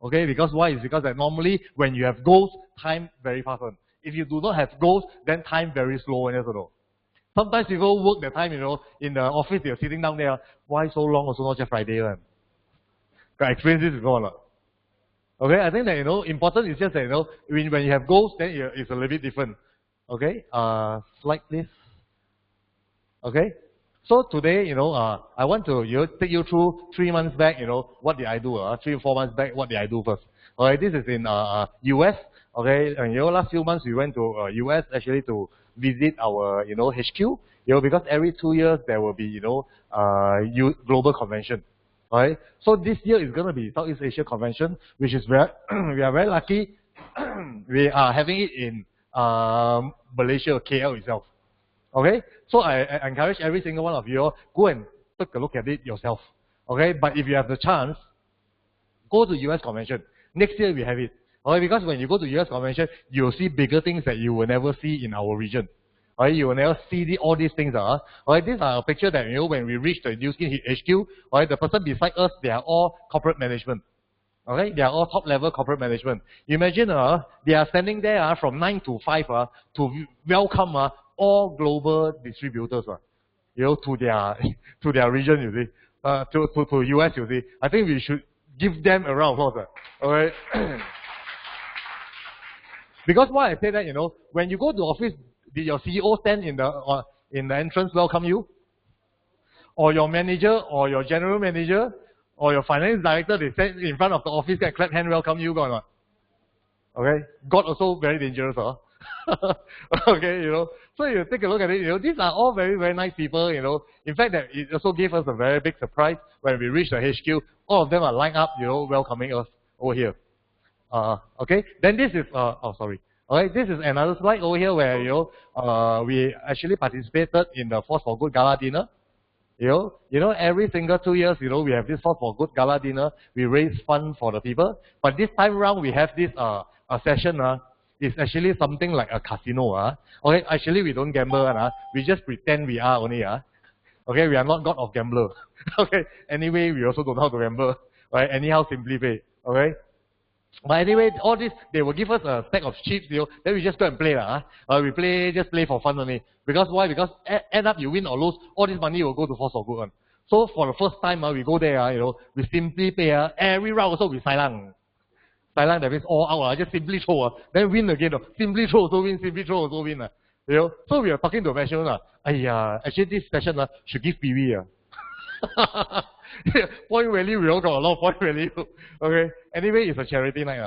Okay, because why? Is because that normally when you have goals, time very fast one. If you do not have goals, then time very slow one, yes or no? Sometimes people work the time, in the office, they're sitting down there. Why so long also not just Friday one? Got experience this before or not? Okay, I think that, important is just that, when you have goals, then it's a little bit different. Okay, slide please. Okay, so today, I want to take you through 3 months back, what did I do? 3 or 4 months back, what did I do first? Okay, this is in US. Okay, and last few months we went to US actually to visit our HQ. Because every 2 years there will be global convention. Alright, so this year is going to be Southeast Asia Convention, which is very we are very lucky. We are having it in Malaysia, KL itself. Okay, so I encourage every single one of you go and take a look at it yourself. Okay, but if you have the chance, go to US Convention. Next year we have it. Okay, because when you go to US Convention, you'll see bigger things that you will never see in our region. Okay, you will never see all these things. Okay, these are a picture that when we reach the New Skin HQ, okay, the person beside us, they are all corporate management. Okay, they are all top level corporate management. Imagine they are standing there from 9 to 5 to welcome all global distributors to their region, you see, to US, you see. I think we should give them a round of applause. Okay. Because why I say that, when you go to office, did your CEO stand in the entrance welcome you? Or your manager, or your general manager, or your finance director, they stand in front of the office and clap hand welcome you, or not? Okay, God also very dangerous, Okay, so you take a look at it, these are all very, very nice people, In fact, that it also gave us a very big surprise when we reached the HQ. All of them are lined up, welcoming us over here. Okay, then this is, Okay, this is another slide over here where, we actually participated in the Force for Good Gala Dinner. Every single 2 years, we have this Force for Good Gala Dinner. We raise funds for the people. But this time around, we have this a session. It's actually something like a casino. Okay, actually, we don't gamble. We just pretend we are only. Okay, we are not God of Gambler. Okay, anyway, we also don't know how to gamble. Right, anyhow, simply pay. Okay. But anyway, all this, they will give us a stack of chips, then we just go and play. We just play for fun only. Because why? Because end up you win or lose, all this money will go to Force for Good one. So for the first time, we go there, we simply pay. Every round also we silent. Silent, that means all out, just simply throw. Then win again. Simply throw also win, simply throw also win. So we are talking to a professional. Actually this session should give PV. Point value, we all got a lot of point value. Okay. Anyway, it's a charity night.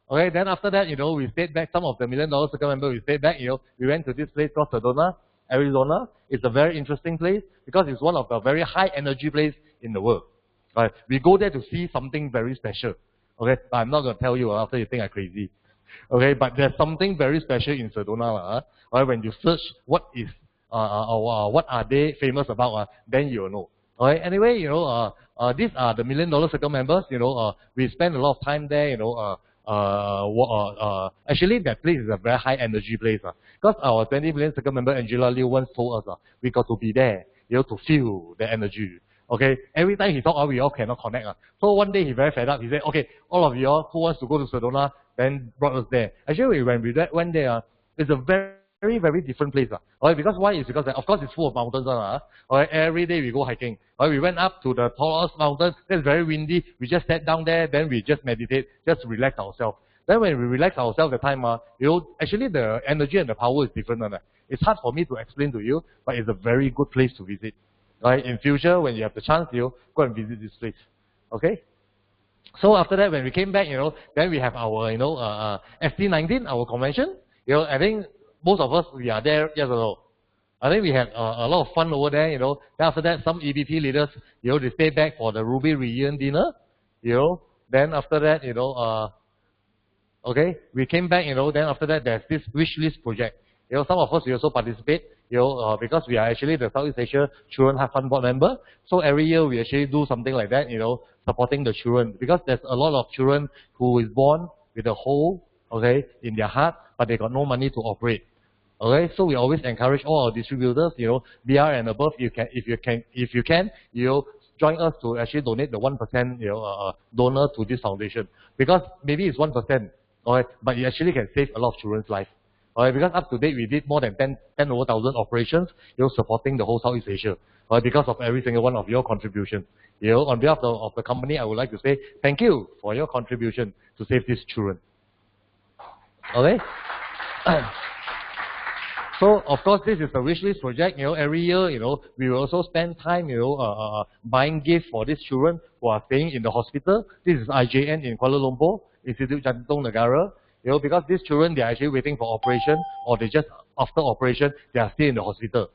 Okay. Then after that, we stayed back. Some of the $1 Million Circle members, we stayed back. We went to this place called Sedona, Arizona. It's a very interesting place because it's one of the very high energy places in the world. Right. We go there to see something very special. Okay. But I'm not going to tell you after you think I'm crazy. Okay. But there's something very special in Sedona. Right. When you search what are they famous about, then you'll know. Alright, anyway, these are the $1 Million Circle members, we spend a lot of time there, actually that place is a very high energy place, because our 20 Million Circle member, Angela Liu, once told us, we got to be there, to feel the energy. Okay, every time he talk, we all cannot connect. So one day he very fed up, he said, okay, all of you all who wants to go to Sedona, then brought us there. Actually, when we went there, it's a very, very different place. Alright, because why? Is because of course it's full of mountains. Alright, every day we go hiking. Alright, we went up to the tallest mountain. It's very windy. We just sat down there. Then we just meditate, just relax ourselves. Then when we relax ourselves, the time, actually the energy and the power is different. It's hard for me to explain to you, but it's a very good place to visit. Right? In future, when you have the chance, go and visit this place. Okay. So after that, when we came back, then we have our, FT19, our convention. I think most of us, we are there, yes or no? I think we had a lot of fun over there, Then after that, some EBP leaders, they stayed back for the Ruby reunion dinner, Then after that, okay, we came back, Then after that, there's this wish list project. Some of us, we also participate, because we are actually the Southeast Asia Children Have Fun Board member. So every year, we actually do something like that, supporting the children. Because there's a lot of children who is born with a hole, okay, in their heart, but they got no money to operate. Okay, so we always encourage all our distributors, BR and above, if you can, join us to actually donate the 1%, donor to this foundation. Because maybe it's 1%, alright, but it actually can save a lot of children's life. Alright, because up to date we did more than 10 over 1,000 operations, supporting the whole Southeast Asia. Because of every single one of your contributions. On behalf of the company, I would like to say thank you for your contribution to save these children. Okay? So, of course, this is the wishlist project. Every year, we will also spend time, buying gifts for these children who are staying in the hospital. This is IJN in Kuala Lumpur, Institute Jantung Negara. Because these children, they are actually waiting for operation, or they just, after operation, they are still in the hospital.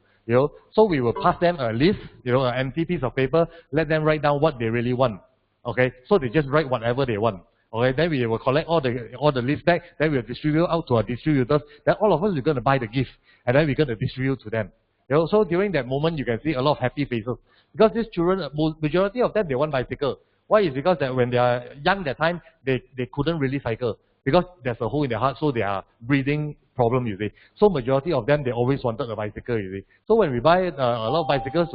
So we will pass them a list, an empty piece of paper, let them write down what they really want. Okay? So they just write whatever they want. Okay, then we will collect all the list back, then we'll distribute out to our distributors, then all of us are going to buy the gift, and then we're going to distribute to them. So during that moment, you can see a lot of happy faces. Because these children, majority of them, they want bicycle. Why? Is because that when they are young that time, they couldn't really cycle. Because there's a hole in their heart, so they are breathing problem, you see. So majority of them, they always wanted a bicycle, you see. So when we buy a lot of bicycles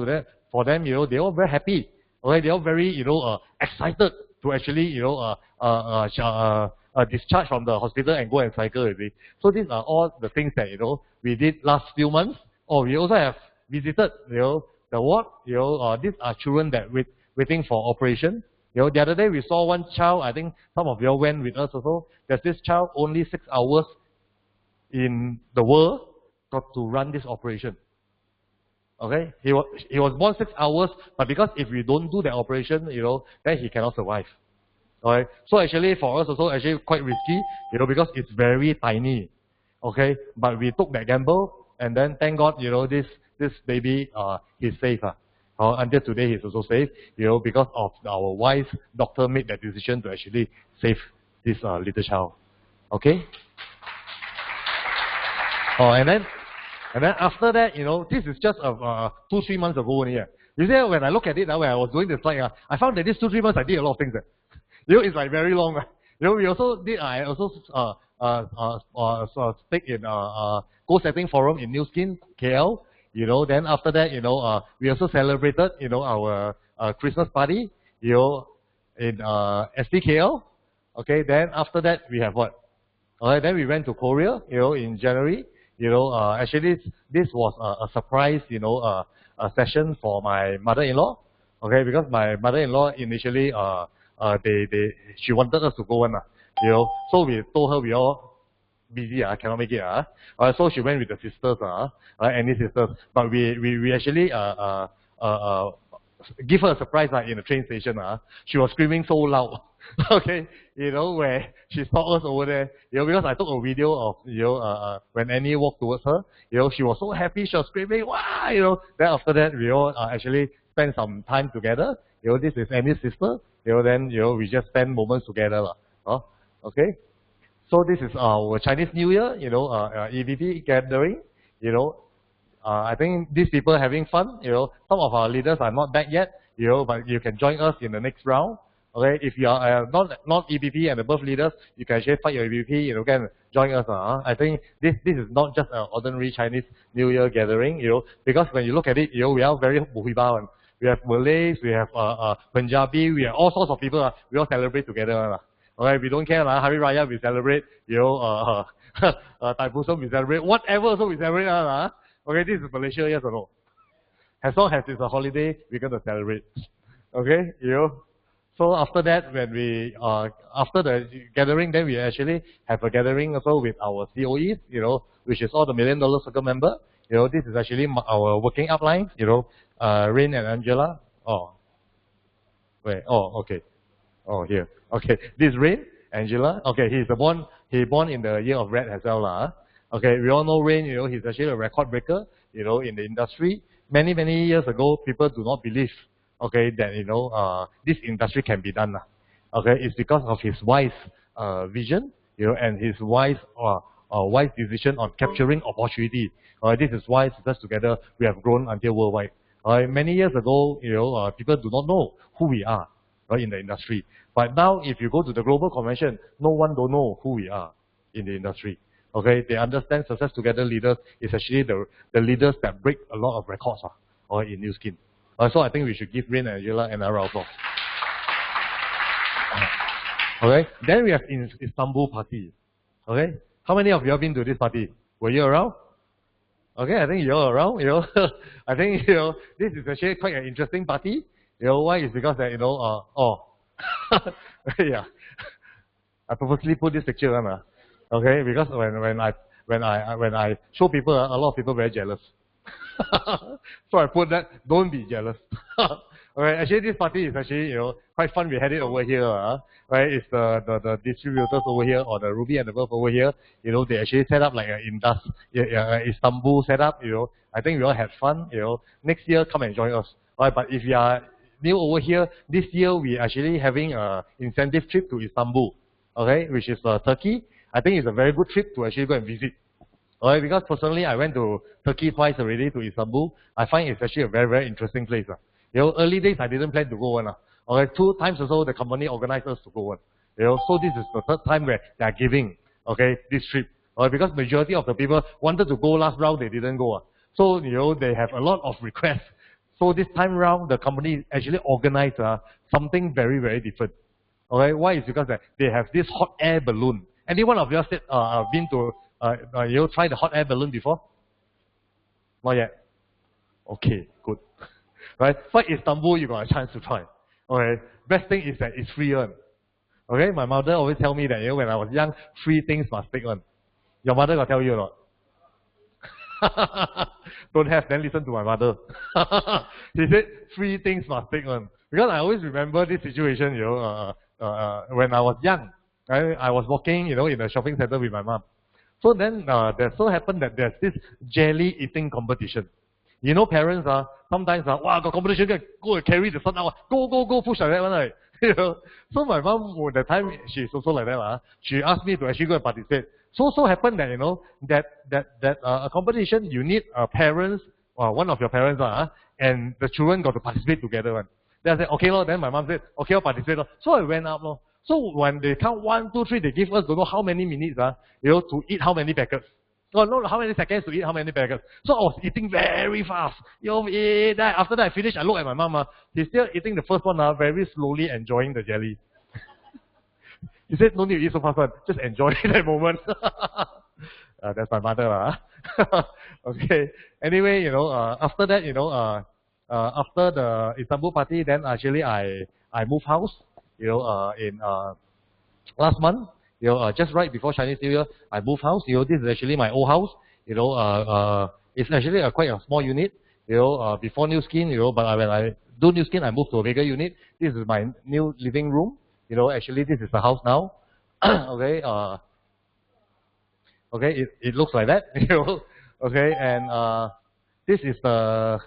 for them, they're all very happy. Okay, they're all very, excited to actually, discharge from the hospital and go and cycle, you see. So these are all the things that, we did last few months. Or we also have visited, the ward. These are children that waiting for operation. The other day we saw one child, I think some of you all went with us also. There's this child, only 6 hours in the world, got to run this operation. Okay, he was born 6 hours, but because if we don't do the operation, then he cannot survive. Alright, so actually for us also actually quite risky, because it's very tiny. Okay, but we took that gamble, and then thank God, this baby, he's safe. Until today, he's also safe, because of our wise doctor made that decision to actually save this little child. Okay. And then after that, this is just 2-3 months ago only. You see, when I look at it now, when I was doing the slide, I found that these 2-3 months I did a lot of things. It's like very long. We also did. I also speak in Goal-Setting Forum in New Skin, KL. Then after that, we also celebrated, our Christmas party, in STKL. Okay, then after that, we have what? Alright, then we went to Korea, in January. Actually, this was a surprise, a session for my mother-in-law. Okay, because my mother-in-law initially, she wanted us to go on, so we told her we all busy, cannot make it, so she went with the sisters, any sisters, but we actually give her a surprise in the train station. She was screaming so loud, okay, where she saw us over there, because I took a video of, when Annie walked towards her, she was so happy, she was screaming, wow, then after that, we all actually spent some time together. This is Annie's sister, then, we just spend moments together, okay. So this is our Chinese New Year, EVP gathering, I think these people are having fun, some of our leaders are not back yet, but you can join us in the next round. Okay, if you are not EVP and above leaders, you can actually fight your EVP, you can join us. I think this is not just an ordinary Chinese New Year gathering, because when you look at it, we are very muhiba. We have Malays, we have Punjabi, we have all sorts of people. We all celebrate together. Okay, we don't care. Hari Raya we celebrate. Taipusam we celebrate. Whatever, so we celebrate. Okay, this is Malaysia, yes or no? As long as it's a holiday, we're going to celebrate. Okay, So after that, when we after the gathering, then we actually have a gathering also with our COEs, which is all the $1 Million Circle member. This is actually our working uplines. Rain and Angela. Oh, wait. Oh, okay. Oh, here. Okay, this is Rain, Angela. Okay, he born in the year of rat as well. Okay, we all know Rain. He's actually a record breaker. In the industry. Many years ago, people do not believe. Okay, that this industry can be done. Okay, it's because of his wise vision, and his wise decision on capturing opportunity. This is why us together we have grown until worldwide. Many years ago, people do not know who we are in the industry. But now, if you go to the global convention, no one don't know who we are in the industry. Okay, they understand Success Together leaders is actually the leaders that break a lot of records in New Skin. So I think we should give Rain and Angela another round of applause. Okay, then we have in Istanbul party. Okay, how many of you have been to this party? Were you around? Okay, I think you're around. I think this is actually quite an interesting party. Why is because that yeah, I purposely put this picture on. Okay, because when I show people, a lot of people very jealous. So I put that, don't be jealous. Okay, actually this party is actually, quite fun. We had it over here, right? It's the distributors over here, or the Ruby and above over here. They actually set up like an Istanbul setup. I think we all had fun. Next year come and join us. Right, but if you are new over here, this year we actually having a incentive trip to Istanbul. Okay, which is Turkey. I think it's a very good trip to actually go and visit. Alright, because personally I went to Turkey twice already, to Istanbul. I find it's actually a very, very interesting place. Early days I didn't plan to go on. Okay, 2 times or so the company organized us to go on. So this is the 3rd time where they are giving, okay, this trip. Because majority of the people wanted to go last round, they didn't go. So, they have a lot of requests. So this time round, the company actually organized something very, very different. Okay, why is because they have this hot air balloon. Any one of you said been to try the hot air balloon before? Not yet. Okay, good. Right, so Istanbul you got a chance to try. Okay, best thing is that it's free one. Okay, my mother always tell me that when I was young, 3 things must take one. Your mother got tell you or not? Don't have, then listen to my mother. She said 3 things must take one. Because I always remember this situation, when I was young. I was walking, in a shopping center with my mom. So then there so happened that there's this jelly eating competition. Parents sometimes wow, got competition, go and carry the son out, go, push like that one, right? So my mom, at the time, she's also like that. She asked me to actually go and participate. So happened that that a competition you need parents, one of your parents and the children got to participate together one. Then I said okay then my mom said okay, I'll participate. So I went up So when they count 1, 2, 3, they give us don't know how many minutes to eat how many packets. No, how many seconds to eat how many packets. So I was eating very fast. After that I finished, I look at my mom. He's still eating the first one, very slowly enjoying the jelly. He said, no need to eat so fast, just enjoy that moment. That's my mother. Okay. Anyway, after that, after the Istanbul party, then actually I moved house, in last month. Just right before Chinese New Year, I moved house. This is actually my old house. It's actually quite a small unit. Before New Skin, but when I do New Skin, I moved to a bigger unit. This is my new living room. Actually this is the house now. Okay. Okay, it looks like that. Okay, and this is the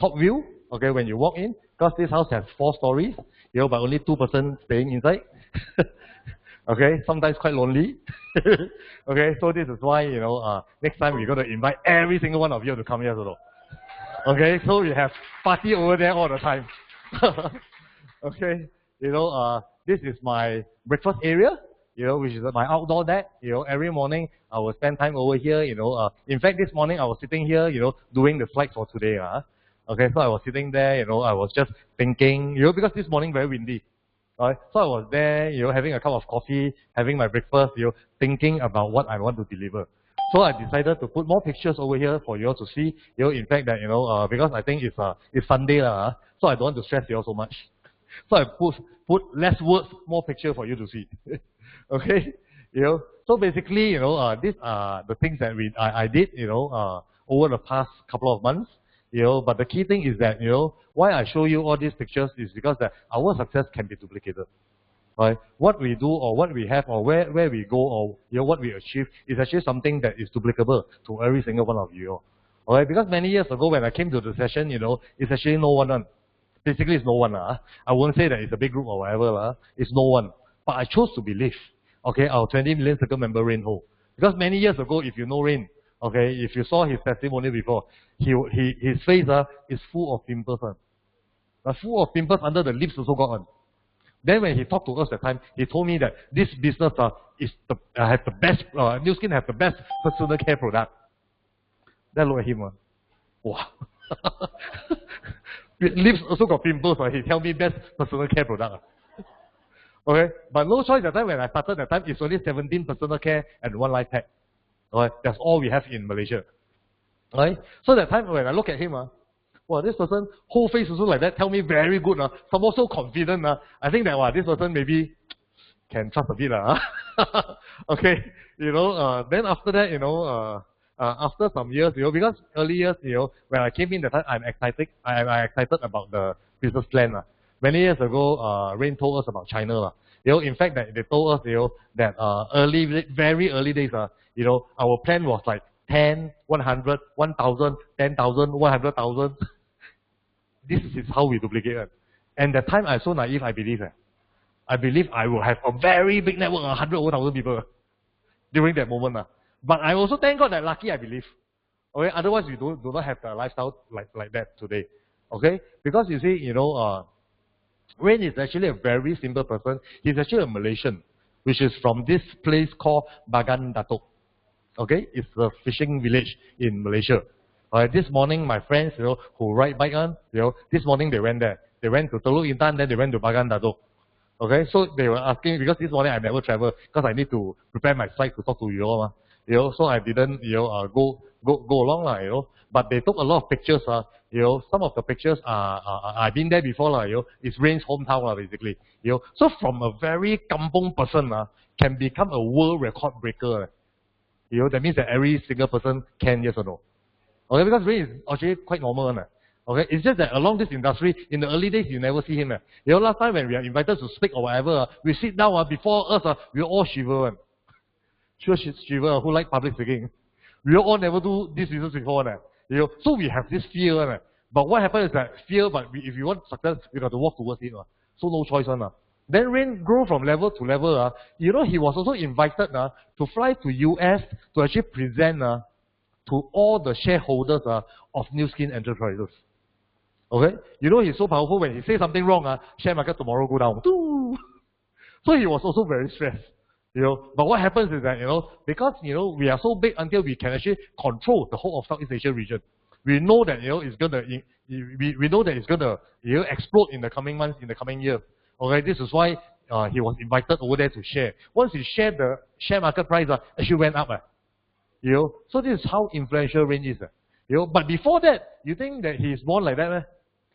top view. Okay, when you walk in, because this house has 4 stories. But only 2 persons staying inside. Okay, sometimes quite lonely. Okay, so this is why, next time we're going to invite every single one of you to come here. Okay, so we have party over there all the time. Okay, this is my breakfast area, which is my outdoor deck. Every morning I will spend time over here. In fact, this morning I was sitting here, doing the slides for today. Okay, so I was sitting there, I was just thinking, because this morning very windy. Right? So I was there, having a cup of coffee, having my breakfast, thinking about what I want to deliver. So I decided to put more pictures over here for you all to see. In fact that because I think it's Sunday so I don't want to stress you all so much. So I put less words, more picture for you to see. Okay, so basically these are the things that I did over the past couple of months. But the key thing is that, why I show you all these pictures is because that our success can be duplicated. Right? What we do or what we have or where we go or what we achieve is actually something that is duplicable to every single one of you. Alright, because many years ago when I came to the session, it's actually no one. Basically it's no one. I won't say that it's a big group or whatever. It's no one. But I chose to believe. Okay, our 20 million circle member Rain Ho. Because many years ago, if you know Rain, okay, if you saw his testimony before, his face is full of pimples. Full of pimples under the lips also got on. Then when he talked to us that time, he told me that this business has the best, New Skin has the best personal care product. Then look at him. Wow. Lips also got pimples, he tell me best personal care product. Okay, but no choice. That time when I started, that time it's only 17 personal care and 1 life pack. Alright, that's all we have in Malaysia. Alright, so that time when I look at him, wow, this person whole face also like that, tell me very good, some more so confident. I think that wow, this person maybe can trust a bit. Okay, then after that, after some years, because early years, when I came in that time, I'm excited about the business plan. Many years ago, Rain told us about China. In fact, that they told us, that very early days, our plan was like 10, 100, 1,000, 10,000, 100,000. This is how we duplicate it. And that time I'm so naive, I believe. I believe I will have a very big network, 100 over 1,000 people during that moment. But I also thank God that lucky, I believe. Okay, otherwise we do not have the lifestyle like that today. Okay, because you see, Rain is actually a very simple person. He's actually a Malaysian, which is from this place called Bagan Datuk. Okay, it's a fishing village in Malaysia. This morning, my friends, who ride bike on, this morning they went there. They went to Teluk Intan, then they went to Bagan Datuk. Okay, so they were asking, because this morning I never travel, because I need to prepare my flight to talk to you all. So I didn't, go along, But they took a lot of pictures. Some of the pictures I've been there before, It's Rain's hometown, basically. So from a very kampong person, can become a world record breaker. That means that every single person can, yes or no. Okay, because Rain is actually quite normal. Okay, it's just that along this industry, in the early days, you never see him. Last time when we are invited to speak or whatever, we sit down, before us, we all shiver. Sure, shiver, who like public speaking. We all never do this business before. So we have this fear. But what happens is that fear, but if you want success, you got to walk towards it. So no choice. Then Rain grew from level to level. He was also invited to fly to US to actually present to all the shareholders of New Skin Enterprises. Okay? He's so powerful, when he says something wrong, share market tomorrow go down. So he was also very stressed. But what happens is that, because, we are so big until we can actually control the whole of Southeast Asia region. We know that, it's gonna, we know that it's gonna, explode in the coming months, in the coming years. Okay, this is why he was invited over there to share. Once he shared, the share market price actually went up. So this is how influential Rain is. But before that, you think that he's born like that?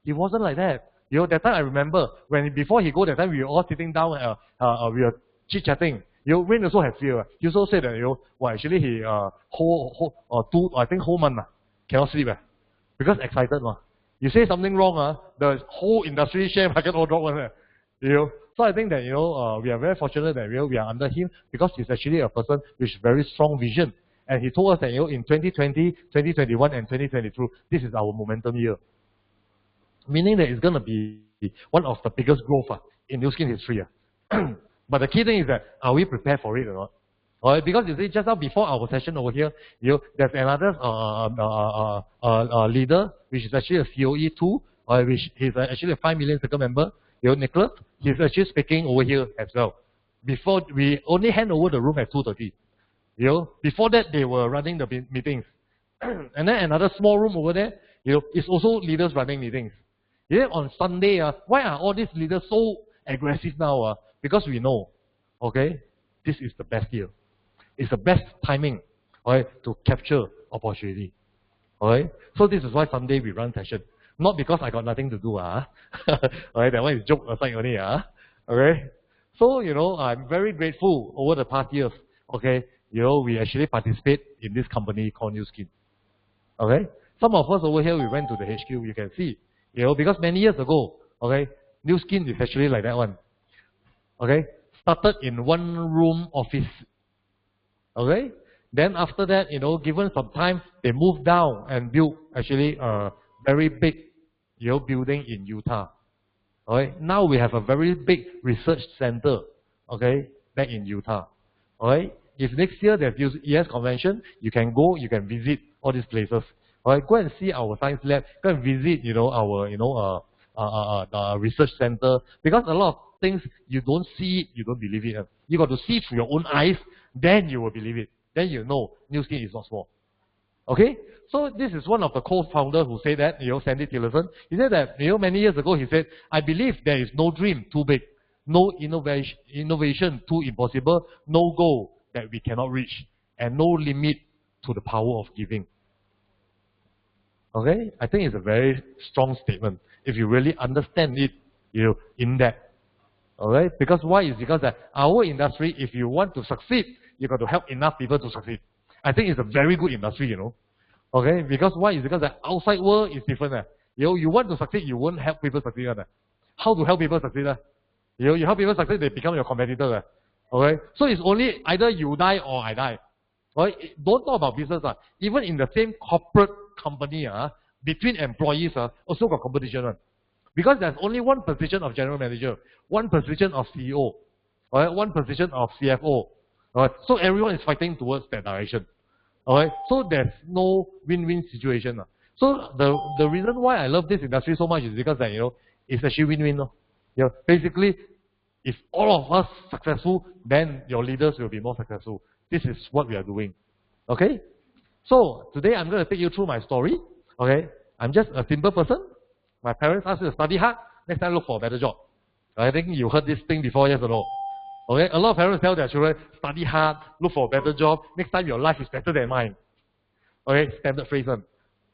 He wasn't like that. That time I remember, before he go, that time we were all sitting down, we were chit-chatting. Rain also had fear. He also said that, actually he, whole month, cannot sleep. Because excited. You say something wrong, the whole industry share market all drop. So I think that, we are very fortunate that we are under him, because he's actually a person with very strong vision. And he told us that, in 2020, 2021, and 2022, this is our momentum year. Meaning that it's going to be one of the biggest growth in New Skin history. But the key thing is that, are we prepared for it or not? Alright, because you see, just now before our session over here, there's another leader, which is actually a COE too, which is actually a 5 million circle member, Nicholas. He's actually speaking over here as well. Before, we only hand over the room at 2:30. Before that, they were running the meetings. And then another small room over there, is also leaders running meetings. On Sunday, why are all these leaders so aggressive now? Because we know, okay, this is the best year. It's the best timing, okay, to capture opportunity. Okay? So this is why Sunday we run session. Not because I got nothing to do. Okay, that one is joke aside only. Okay? So, I'm very grateful over the past years. Okay? We actually participate in this company called New Skin. Okay? Some of us over here, we went to the HQ, you can see. Because many years ago, okay, New Skin is actually like that one. Okay? Started in one room office. Okay? Then after that, given some time, they moved down and built actually a very big, building in Utah. Okay? Now we have a very big research center, okay, back in Utah. Okay? If next year there's ES convention, you can go, you can visit all these places. Alright, go and see our science lab, go and visit, our research center. Because a lot of things you don't see it, you don't believe it. You got to see through your own eyes, then you will believe it. Then you know New Skin is not small. Okay? So this is one of the co-founders who said that, Sandy Tillerson. He said that, many years ago, he said, I believe there is no dream too big, no innovation too impossible, no goal that we cannot reach, and no limit to the power of giving. Okay? I think it's a very strong statement if you really understand it, in depth. Okay? Because why? Is because that our industry, if you want to succeed, you got to help enough people to succeed. I think it's a very good industry, Okay? Because why? Is because the outside world is different. You want to succeed, you won't help people succeed. How to help people succeed? You help people succeed, they become your competitor. Okay? So it's only either you die or I die. Right? Don't talk about business. Even in the same corporate company, between employees, also got competition. Because there's only one position of general manager, one position of CEO, right? One position of CFO. Right? So everyone is fighting towards that direction. Alright, so there's no win-win situation. So the reason why I love this industry so much is because that, it's actually win-win. Basically, if all of us successful, then your leaders will be more successful. This is what we are doing. Okay? So today I'm going to take you through my story. Okay? I'm just a simple person. My parents asked me to study hard. Next time look for a better job. I think you heard this thing before, yes or no? Okay, a lot of parents tell their children, study hard, look for a better job, next time your life is better than mine. Okay, standard phrase one.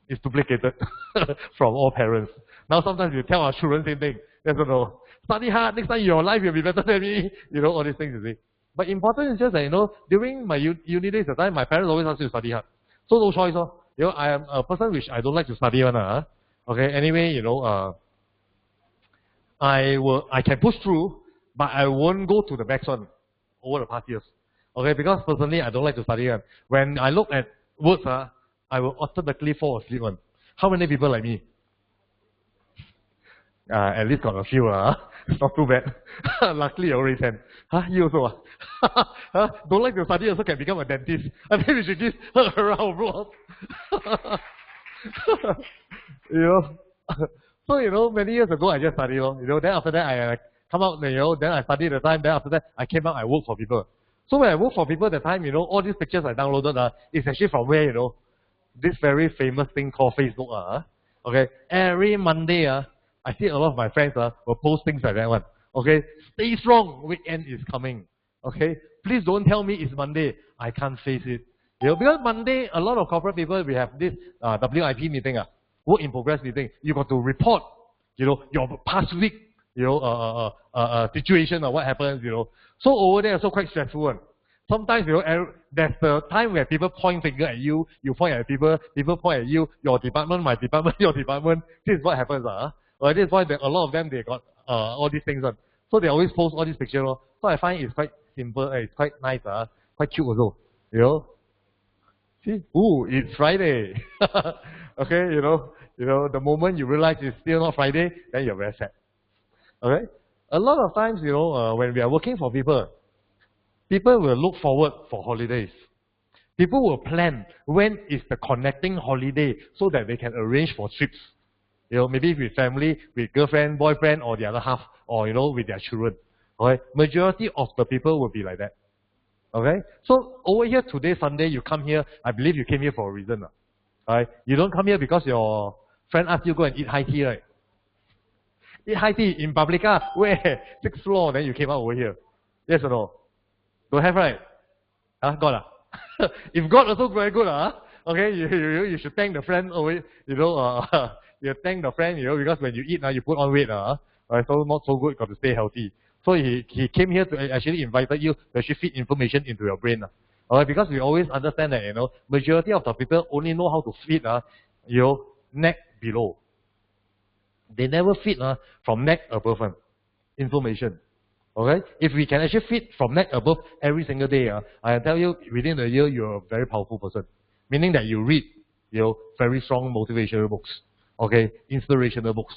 It's duplicated from all parents. Now sometimes we tell our children same thing, yes or no? Study hard, next time your life will be better than me. All these things, you see. But important is just that, during my uni days at the time, my parents always asked me to study hard. So no choice, I am a person which I don't like to study one. Okay, anyway, I can push through, but I won't go to the next one over the past years. Okay, because personally I don't like to study. When I look at words, I will automatically fall asleep. How many people like me? At least got a few. It's not too bad. Luckily you already sent. You also? Don't like to study also can become a dentist. I think we should give her a round of applause. So, many years ago I just studied. Then after that I come out, then I studied the time, then after that, I came out, I work for people. So when I work for people at the time, all these pictures I downloaded, it's actually from where, this very famous thing called Facebook. Okay, every Monday, I see a lot of my friends will post things like that one. Okay, stay strong, weekend is coming. Okay, please don't tell me it's Monday, I can't face it. Because Monday, a lot of corporate people, we have this WIP meeting, work in progress meeting. You got to report, your past week, situation or what happens, So over there, also quite stressful. Sometimes, there's the time where people point finger at you, you point at people, people point at you, your department, my department, your department. This is what happens. This is why a lot of them, they got all these things. So they always post all these pictures. So I find it's quite simple, it's quite nice, quite cute also. See, ooh, it's Friday. Okay, the moment you realize it's still not Friday, then you're very sad. Okay? A lot of times, when we are working for people, people will look forward for holidays. People will plan when is the connecting holiday so that they can arrange for trips. Maybe with family, with girlfriend, boyfriend, or the other half, or, with their children. Okay? Majority of the people will be like that. Okay? So, over here today, Sunday, you come here, I believe you came here for a reason. Right? You don't come here because your friend asked you to go and eat high tea, right? Eat high tea in Publica, where? 6th floor, then you came out over here. Yes or no? Don't have, right? Got If got also very good, okay, you should thank the friend over, you thank the friend, because when you eat, you put on weight, right? So not so good, got to stay healthy. So he came here to actually invited you to actually feed information into your brain. Alright, because we always understand that, majority of the people only know how to feed, neck below. They never feed from neck above information. Okay? If we can actually feed from neck above every single day, I tell you, within a year, you're a very powerful person. Meaning that you read, very strong motivational books. Okay? Inspirational books.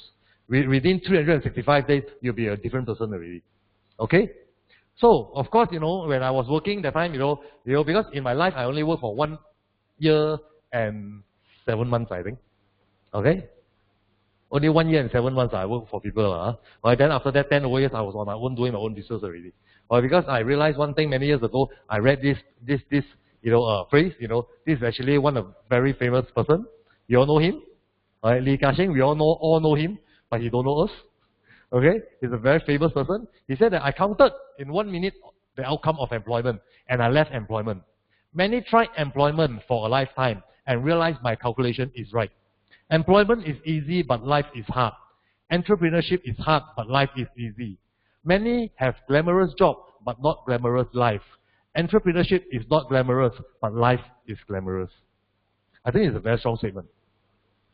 Within 365 days, you'll be a different person already. Okay? So, of course, when I was working that time, because in my life, I only worked for 1 year and 7 months, I think. Okay? Only 1 year and 7 months I worked for people. Right, then after that, 10 over years, I was on my own, doing my own business already. Because I realized one thing many years ago, I read this phrase. This is actually one of very famous person. You all know him, right? Li Ka-shing. We all know him, but he don't know us. Okay, he's a very famous person. He said that I counted in 1 minute the outcome of employment, and I left employment. Many tried employment for a lifetime and realized my calculation is right. Employment is easy, but life is hard. Entrepreneurship is hard, but life is easy. Many have glamorous job, but not glamorous life. Entrepreneurship is not glamorous, but life is glamorous. I think it's a very strong statement.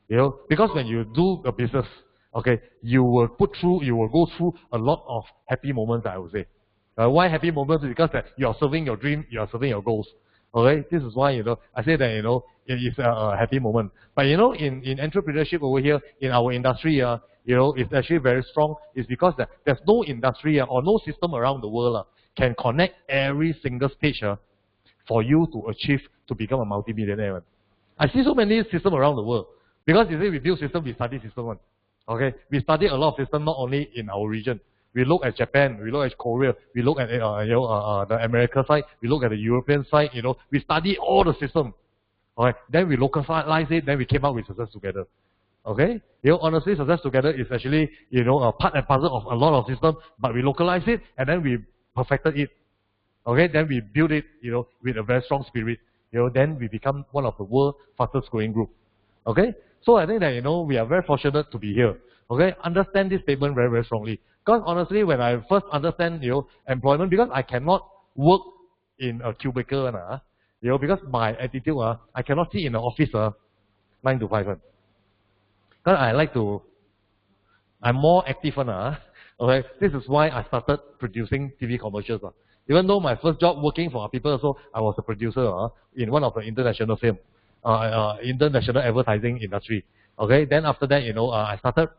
Because when you do a business, okay, you will go through a lot of happy moments, I would say. Why happy moments? Because that you are serving your dream, you are serving your goals. Okay, this is why, I say that, it is a happy moment. But, in entrepreneurship over here, in our industry, it's actually very strong. It's because that there's no industry or no system around the world can connect every single stage for you to become a multi-millionaire. I see so many systems around the world. Because you see, we build system, we study system. Okay, we study a lot of systems not only in our region. We look at Japan, we look at Korea, we look at the American side, we look at the European side. We study all the system. Okay, then we localize it, then we came up with Success Together. Okay, honestly, Success Together is actually a part and parcel of a lot of systems, but we localize it and then we perfected it. Okay, then we build it, with a very strong spirit. Then we become one of the world's fastest growing group. Okay, so I think that we are very fortunate to be here. Okay, understand this statement very, very strongly. Because honestly, when I first understand employment, because I cannot work in a cubicle, because my attitude, I cannot sit in an office 9 to 5. Because I'm more active. Okay, this is why I started producing TV commercials. Even though my first job working for people, also I was a producer in one of the international film, international advertising industry. Okay, then after that, I started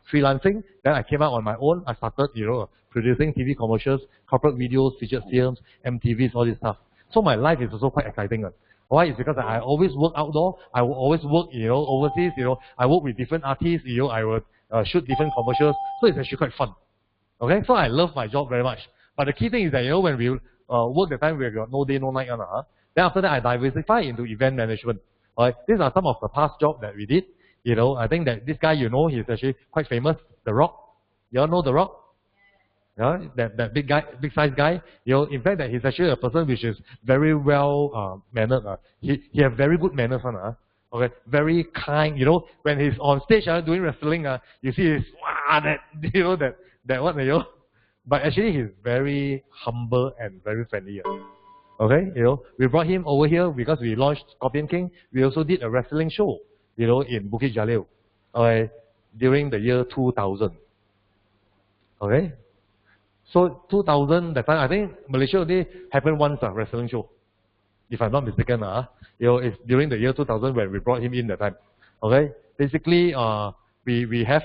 freelancing. Then I came out on my own. I started, producing TV commercials, corporate videos, featured films, MTVs, all this stuff. So my life is also quite exciting. Why? It's because I always work outdoor. I will always work, overseas. I work with different artists. I would shoot different commercials. So it's actually quite fun. Okay, so I love my job very much. But the key thing is that when we work the time, we got no day, no night. Then after that, I diversify into event management. Alright, these are some of the past jobs that we did. I think that this guy, he's actually quite famous, The Rock. You all know The Rock? Yeah, that big guy, big size guy. In fact, that he's actually a person which is very well mannered. He have very good manners, okay, very kind. When he's on stage doing wrestling, you see his But actually, he's very humble and very friendly. Okay, we brought him over here because we launched Scorpion King. We also did a wrestling show, in Bukit Jalil, during the year 2000. Okay, so 2000, that time, I think Malaysia only happened once a wrestling show, if I'm not mistaken. It's during the year 2000 when we brought him in that time. Okay, basically, we have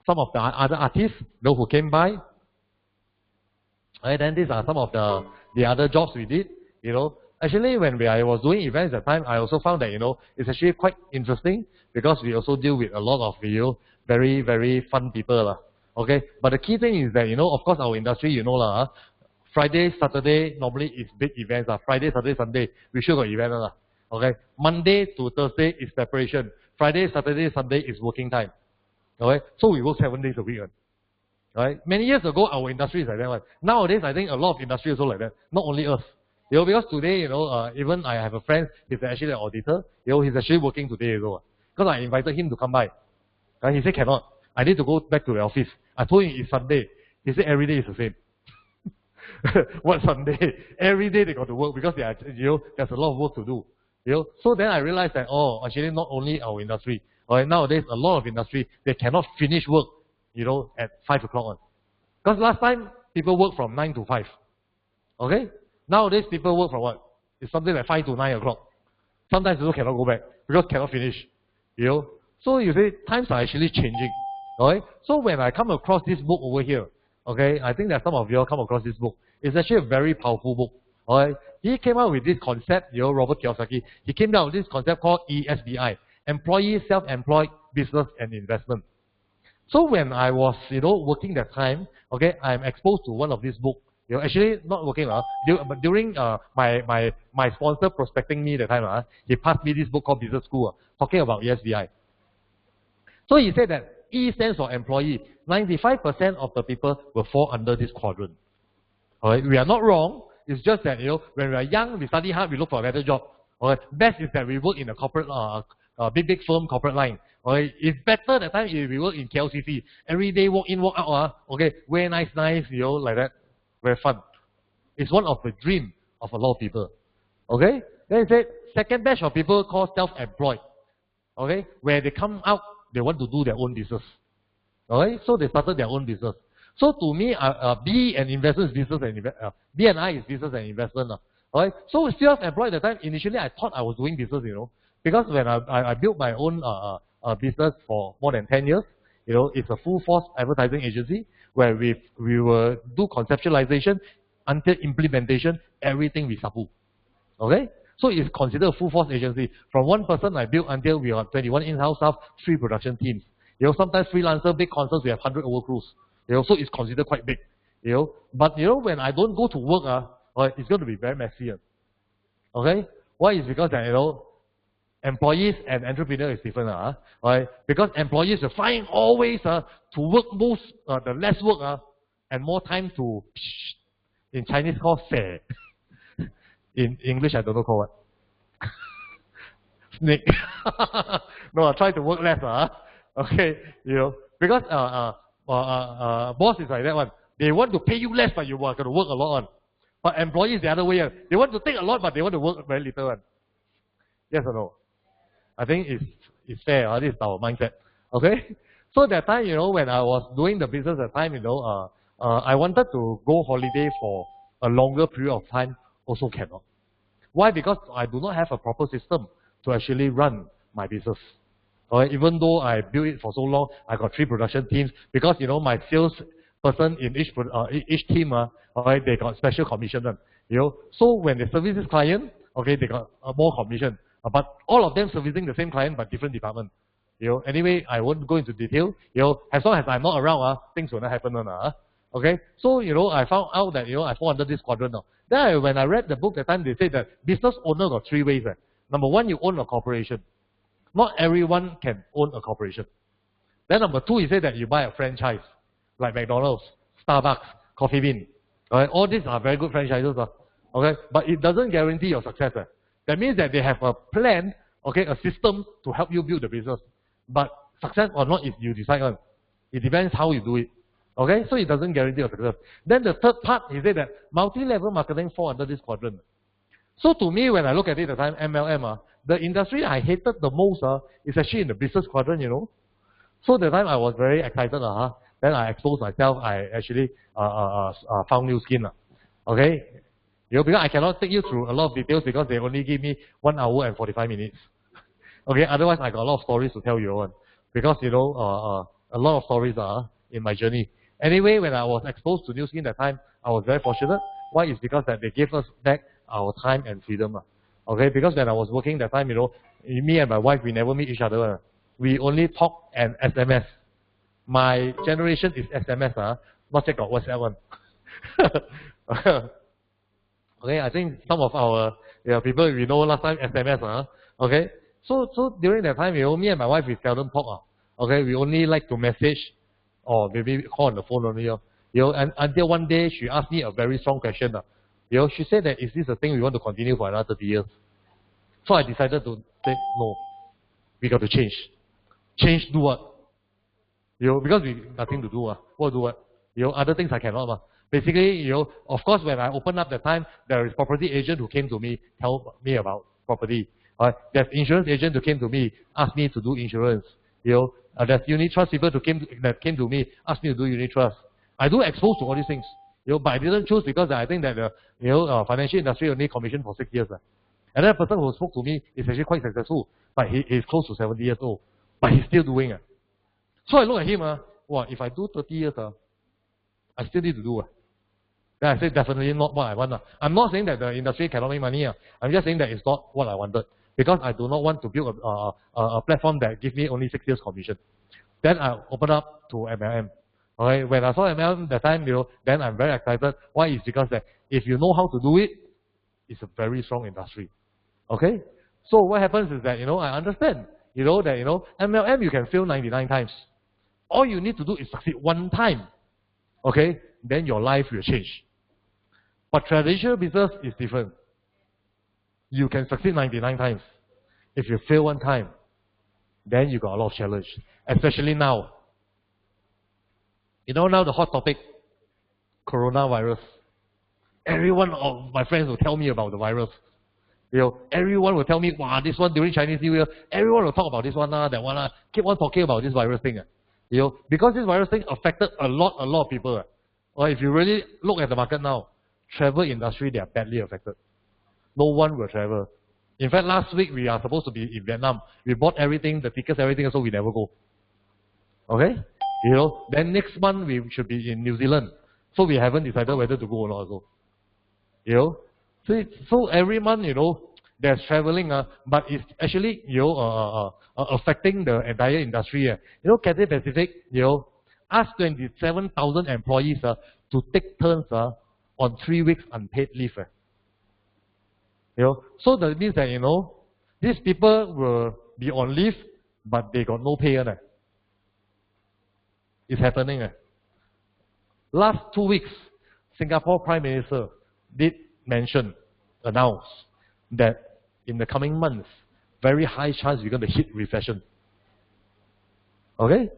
some of the other artists, who came by. And then these are some of the other jobs we did. Actually, when I was doing events at the time, I also found that it's actually quite interesting because we also deal with a lot of very, very fun people. Okay, but the key thing is that of course our industry, Friday, Saturday normally is big events. Friday, Saturday, Sunday we sure got event. Okay, Monday to Thursday is preparation. Friday, Saturday, Sunday is working time. Okay, so we work 7 days a week. Right? Many years ago, our industry is like that. Nowadays, I think a lot of industry is also like that. Not only us. Because today, even I have a friend, he's actually an auditor. He's actually working today as well. Because I invited him to come by. And he said, cannot. I need to go back to the office. I told him it's Sunday. He said, every day is the same. What Sunday? Every day they got to work because they are, there's a lot of work to do. So then I realized that, actually not only our industry. Nowadays, a lot of industry, they cannot finish work at 5 o'clock. Because last time, people work from 9 to 5. Okay? Nowadays, people work from what? It's something like 5 to 9 o'clock. Sometimes people cannot go back because cannot finish. So you see, times are actually changing. Okay? So when I come across this book over here, okay, I think that some of you all come across this book. It's actually a very powerful book. Okay? He came out with this concept, Robert Kiyosaki. He came out with this concept called ESBI, Employee, Self-Employed, Business and Investment. So when I was, working that time, okay, I'm exposed to one of these books, Actually not working, but during my sponsor prospecting me the time, he passed me this book called Business School, talking about ESBI. So he said that E stands for employee. 95% of the people will fall under this quadrant. Alright, we are not wrong. It's just that when we are young, we study hard, we look for a better job. Alright, best is that we work in a corporate, big firm corporate line. Alright, it's better that time if we work in KLCC. Every day walk in, walk out. Okay, very nice, like that, very fun. It's one of the dream of a lot of people. Okay, then he said second batch of people called self-employed. Okay, where they come out, they want to do their own business. Alright, so they started their own business. So to me, B and investment is business and B and I is business and investment. Alright, so self-employed at the time, initially I thought I was doing business, because when I built my own business for more than 10 years, it's a full force advertising agency where we will do conceptualization until implementation, everything we sapu. Okay, so it's considered a full force agency. From one person I built until we have 21 in-house staff, 3 production teams. Sometimes freelancer, big concerts, we have 100 over crews. So it's considered quite big. But when I don't go to work, it's going to be very messy. Okay? Why? Is because employees and entrepreneur is different. Right? Because employees are finding always to work most, the less work, and more time to, in Chinese called fair. In English, I don't know called what. Snake. No, I try to work less. Okay, because boss is like that one. They want to pay you less, but you are going to work a lot on. But employees the other way. They want to take a lot, but they want to work very little one. Yes or no? I think it's fair. This is our mindset. Okay. So that time, when I was doing the business at the time, I wanted to go holiday for a longer period of time. Also cannot. Why? Because I do not have a proper system to actually run my business. Even though I built it for so long, I got 3 production teams because my sales person in each team, they got special commission. So when they service this client, they got more commission. But all of them servicing the same client but different department. Anyway, I won't go into detail. As long as I'm not around, things will not happen. Okay, so I found out that I fall under this quadrant. Then when I read the book that time, they said that business owner got 3 ways. Number 1, you own a corporation. Not everyone can own a corporation. Then number 2, he said that you buy a franchise, like McDonald's, Starbucks, Coffee Bean. All these are very good franchises. Okay, but it doesn't guarantee your success. That means that they have a plan, a system to help you build the business. But success or not is you decide on. It depends how you do it. Okay, so it doesn't guarantee your success. Then the third part, he said that multi-level marketing fall under this quadrant. So to me, when I look at it at the time, MLM, the industry I hated the most is actually in the business quadrant, So the time I was very excited, then I exposed myself, I actually found new skin. Okay? Because I cannot take you through a lot of details because they only give me 1 hour and 45 minutes. Okay, otherwise I got a lot of stories to tell you. Because, a lot of stories are in my journey. Anyway, when I was exposed to new skin that time, I was very fortunate. Why? Is because that they gave us back our time and freedom. Okay, because when I was working that time, me and my wife, we never meet each other. We only talk and SMS. My generation is SMS, not check out WhatsApp one. Okay, I think some of our people we know last time SMS. Okay, so during that time, me and my wife, we seldom talk. Okay, we only like to message or maybe call on the phone only. And until one day she asked me a very strong question. She said that, is this a thing we want to continue for another 30 years? So I decided to say, no, we got to change. Change, do what? Because we nothing to do. What do what? Other things I cannot. Basically, of course, when I opened up the time, there is property agent who came to me, tell me about property. There's insurance agent who came to me, asked me to do insurance. There's unit trust people that came to me, asked me to do unit trust. I do expose to all these things. But I didn't choose because I think that the financial industry only commissioned for 6 years. And that person who spoke to me is actually quite successful, but he is close to 70 years old, but he's still doing it. So I look at him, wow, if I do 30 years, I still need to do. Then I said, definitely not what I want. I'm not saying that the industry cannot make money. I'm just saying that it's not what I wanted. Because I do not want to build a platform that gives me only 6 years commission. Then I open up to MLM. Okay, when I saw MLM that time, then I'm very excited. Why? Is because that if you know how to do it, it's a very strong industry. Okay? So what happens is that, I understand, that, MLM you can fail 99 times. All you need to do is succeed one time. Okay? Then your life will change. But traditional business is different. You can succeed 99 times. If you fail one time, then you got a lot of challenge. Especially now. Now the hot topic, coronavirus. Every one of my friends will tell me about the virus. Everyone will tell me, wow, this one during Chinese New Year, everyone will talk about this one, that one, keep on talking about this virus thing. Because this virus thing affected a lot of people. Or if you really look at the market now, travel industry, they are badly affected. No one will travel. In fact, last week we are supposed to be in Vietnam. We bought everything, the tickets, everything, so we never go. Okay? Then next month we should be in New Zealand. So we haven't decided whether to go or not also. So every month, there's traveling, but it's actually, affecting the entire industry. Cathay Pacific, asked 27,000 employees to take turns on 3 weeks unpaid leave. So that means that, these people will be on leave, but they got no pay. It's happening. Last 2 weeks, Singapore Prime Minister did announce that in the coming months, very high chance we're going to hit recession. Okay?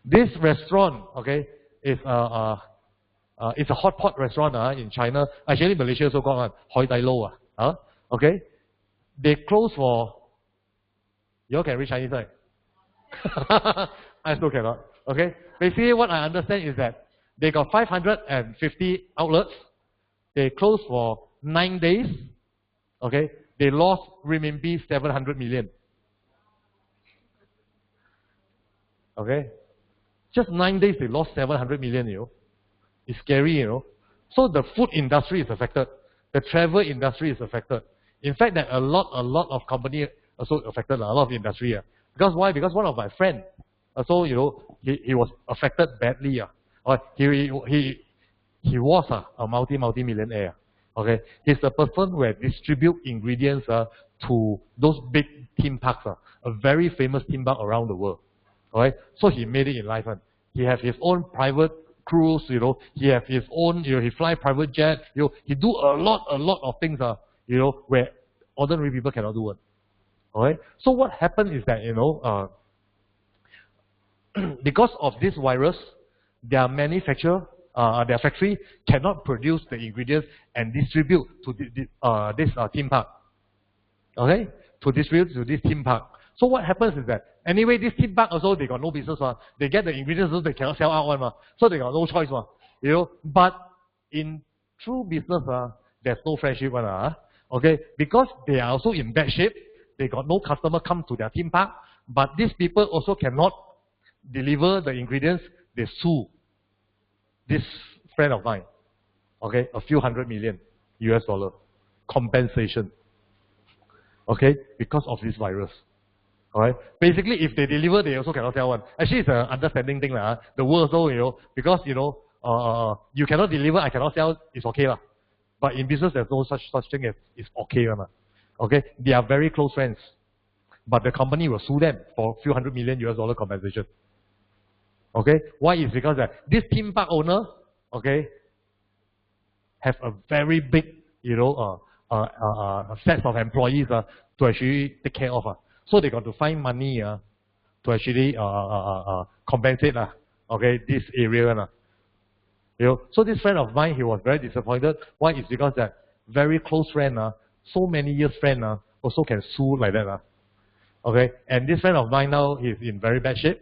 This restaurant, okay, is it's a hot pot restaurant in China. Actually, Malaysia also got one, Hoi Dai Lo. Okay? They close for, you all can read Chinese, right? I still cannot. Okay? Basically, what I understand is that they got 550 outlets. They closed for 9 days. Okay? They lost renminbi 700 million. Okay? Just 9 days, they lost 700 million, It's scary, So the food industry is affected. The travel industry is affected. In fact, that a lot of company also affected, a lot of industry. Because why? Because one of my friends, so he was affected badly. He was a multi-millionaire. Okay, he's the person who distribute ingredients to those big theme parks, a very famous theme park around the world. Alright, so he made it in life. He has his own private cruise. He has his own. He fly private jet. He do a lot of things. Where ordinary people cannot do it. Alright, so what happened is that because of this virus, their their factory cannot produce the ingredients and distribute to this theme park. Okay? To distribute to this theme park. So what happens is that, anyway, this theme park also, they got no business. They get the ingredients, so they cannot sell out. So they got no choice. But in true business, there's no friendship. Okay? Because they are also in bad shape. They got no customer come to their theme park. But these people also cannot deliver the ingredients. They sue this friend of mine, okay, a few $100 million compensation, okay, because of this virus. Alright, basically, if they deliver, they also cannot sell one. Actually, it's an understanding thing, the world also, because you cannot deliver, I cannot sell, it's okay lah. But in business, there's no such thing as it's okay Okay, they are very close friends, but the company will sue them for a few $100 million compensation. Okay, why is because this theme park owner, okay, have a very big, set of employees to actually take care of. So they got to find money to actually compensate okay, this area. So this friend of mine, he was very disappointed. Why is because that very close friend, so many years friend, also can sue like that. Okay, and this friend of mine now, he's in very bad shape.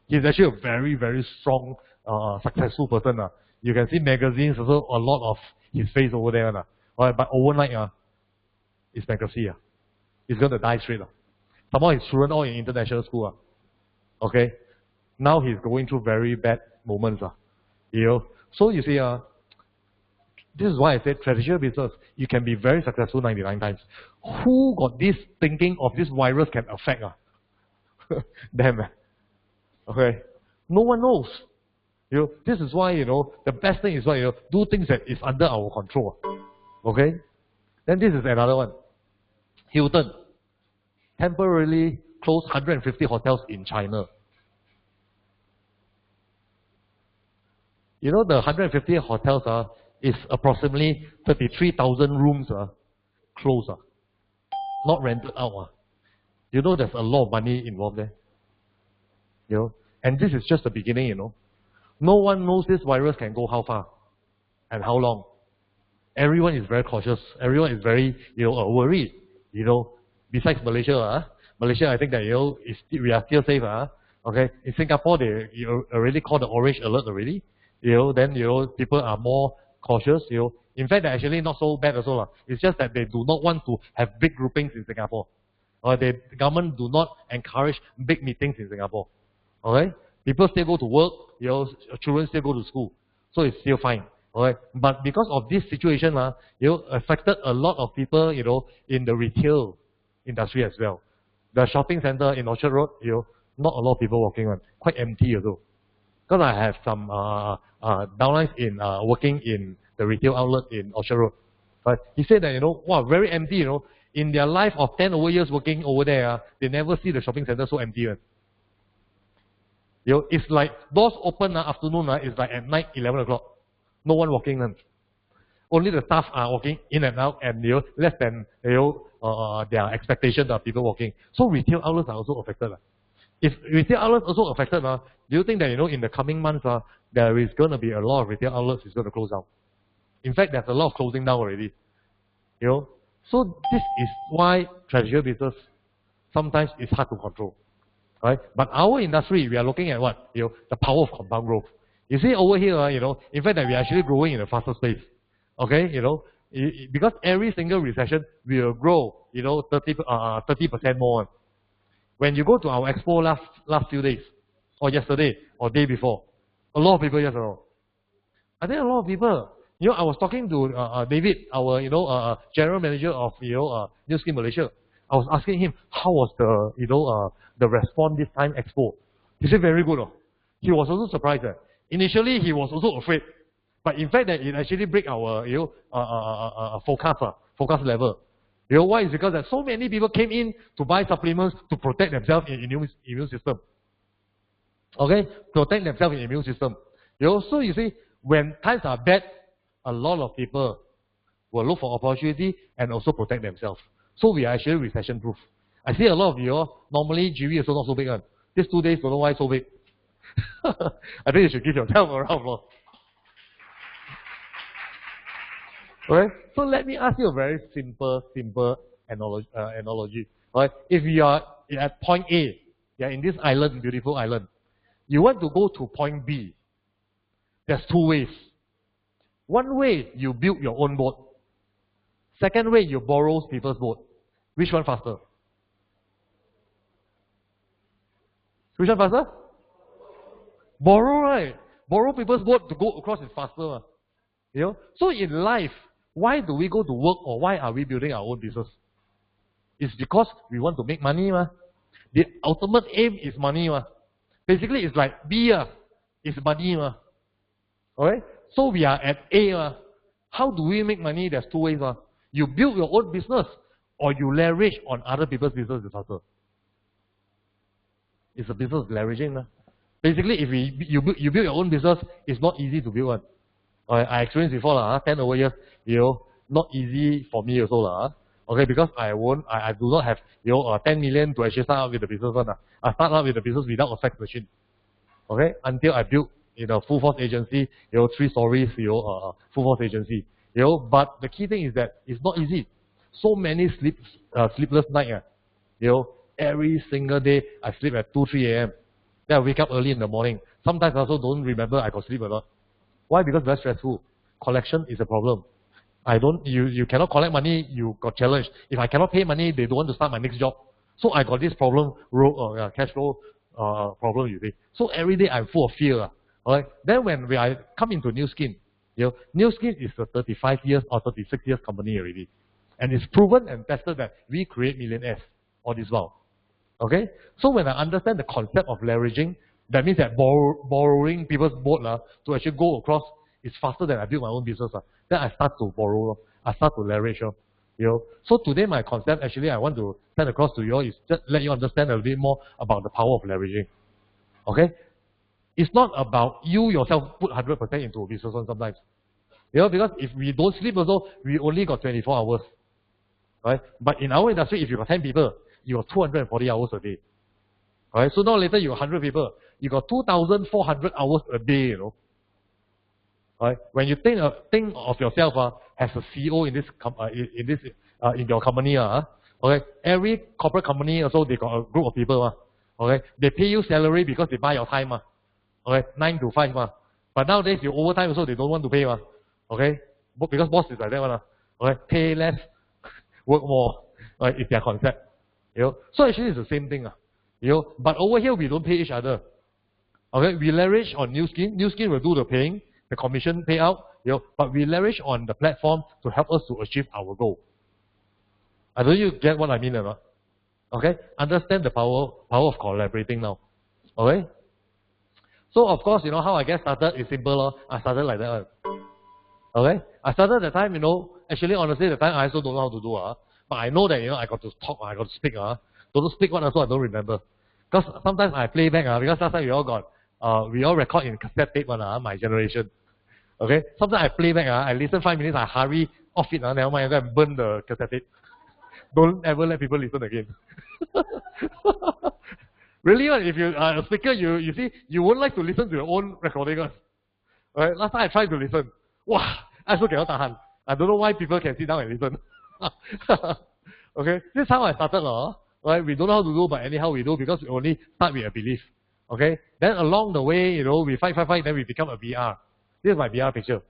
He's actually a very, very strong, successful person. You can see magazines, also a lot of his face over there. Alright, but overnight, it's bankruptcy. He's going to die straight. Some of his children all in international school. Okay, now he's going through very bad moments. So you see, this is why I said traditional business, you can be very successful 99 times. Who got this thinking of this virus can affect? Them. Okay, no one knows. This is why, the best thing is why, do things that is under our control. Okay? Then this is another one. Hilton temporarily closed 150 hotels in China. The 150 hotels is approximately 33,000 rooms closed, not rented out. There's a lot of money involved there. And this is just the beginning. No one knows this virus can go how far and how long. Everyone is very cautious. Everyone is very worried. Besides Malaysia, Malaysia, I think that we are still safe. Okay, in Singapore they already called the orange alert already. Then people are more cautious. In fact, they're actually not so bad as well. It's just that they do not want to have big groupings in Singapore. Or the government do not encourage big meetings in Singapore. Okay, people still go to work. Children still go to school, so it's still fine. Okay, but because of this situation, affected a lot of people. In the retail industry as well. The shopping center in Orchard Road, not a lot of people walking on, quite empty also. Because I have some downlines in working in the retail outlet in Orchard Road. But he said that, wow, very empty, In their life of 10 over years working over there, they never see the shopping center so empty. It's like doors open afternoon, it's like at night 11 o'clock. No one walking. Only the staff are walking in and out, and less than their expectation of people walking. So retail outlets are also affected. If retail outlets also affected, do you think that in the coming months there is going to be a lot of retail outlets is going to close down? In fact, there's a lot of closing down already. So this is why treasure business sometimes is hard to control. Right? But our industry, we are looking at what? The power of compound growth. You see over here, in fact that we are actually growing in a faster space. Okay, because every single recession will grow, 30% more. When you go to our expo last few days, or yesterday, or day before, a lot of people, yes or no? I think a lot of people. I was talking to David, our general manager of New Skin Malaysia. I was asking him how was the response this time expo. He said very good. He was also surprised. Initially he was also afraid, but in fact that it actually break our forecast level. Why? Is because that so many people came in to buy supplements to protect themselves in immune system. Okay, protect themselves in immune system. So you see, when times are bad, a lot of people will look for opportunity and also protect themselves. So we are actually recession proof. I see a lot of you, normally GV is also not so big. These 2 days, don't know why it's so big. I think you should give yourself a round of applause. Alright, so let me ask you a very simple analogy. Alright, if you are at point A, you're in this island, beautiful island, you want to go to point B. There's 2 ways. One way, you build your own boat. Second way, you borrow people's boat. Which one faster? Which one faster? Borrow, right? Borrow people's boat to go across is faster. So in life, why do we go to work or why are we building our own business? It's because we want to make money. The ultimate aim is money. Basically, it's like B is money. Okay? So we are at A. How do we make money? There's 2 ways. You build your own business or you leverage on other people's business is faster. It's a business leveraging. Basically, if you build your own business, it's not easy to build one. I experienced before, 10 over years, not easy for me also. Okay, because I do not have 10 million to actually start out with the business one. I start out with the business without a fax machine. Okay, until I built a full force agency, 3 stories, full force agency. But the key thing is that it's not easy. So many sleepless nights. Every single day I sleep at 2, 3 a.m. Then I wake up early in the morning. Sometimes I also don't remember I got sleep or not. Why? Because very stressful. Collection is a problem. You cannot collect money, you got challenged. If I cannot pay money, they don't want to start my next job. So I got this problem, cash flow problem, you see. So every day I'm full of fear. Alright. Then when I come into New Skin, New Skin is a 35 years or 36 years company already. And it's proven and tested that we create millionaires all this while. Okay? So when I understand the concept of leveraging, That means that borrowing people's boat to actually go across is faster than I build my own business. Then I start to borrow, I start to leverage. You know. So today my concept actually I want to send across to you all is just let you understand a little bit more about the power of leveraging. Okay? It's not about you yourself put 100% into a business one sometimes. You know, because if we don't sleep also, we only got 24 hours. Right? But in our industry, if you got 10 people, you got 240 hours a day. Right? So now later you got 100 people, you got 2,400 hours a day, you know. Right? When you think of yourself as a CEO in in your company, okay, every corporate company also they got a group of people, okay, they pay you salary because they buy your time, okay, 9 to 5, but nowadays your overtime also they don't want to pay, okay, because boss is like that, okay, pay less, work more, right? It's their concept, you know. So actually it's the same thing, you know. But over here we don't pay each other, okay. We leverage on New Skin. New Skin will do the paying, the commission payout, you know. But we leverage on the platform to help us to achieve our goal. I don't know you get what I mean or not? Okay, understand the power of collaborating now. Okay. So of course, you know how I get started is simple. I started like that. Okay, I started the time, you know. Actually, honestly, the time I also don't know how to do. But I know that, you know, I got to talk, I got to speak. Don't speak what also I don't remember. Because sometimes I play back, because last time we all record in cassette tape, my generation. Okay, sometimes I play back, I listen 5 minutes, I hurry off it, never mind, I burn the cassette tape. Don't ever let people listen again. Really, if you are a speaker, you see, you won't like to listen to your own recording. Right? Last time I tried to listen. Wow, I also cannot tahan. I don't know why people can sit down and listen. Okay, this is how I started. Right? We don't know how to do, but anyhow we do because we only start with a belief. Okay, then along the way, you know, we fight, then we become a BR. This is my BR picture.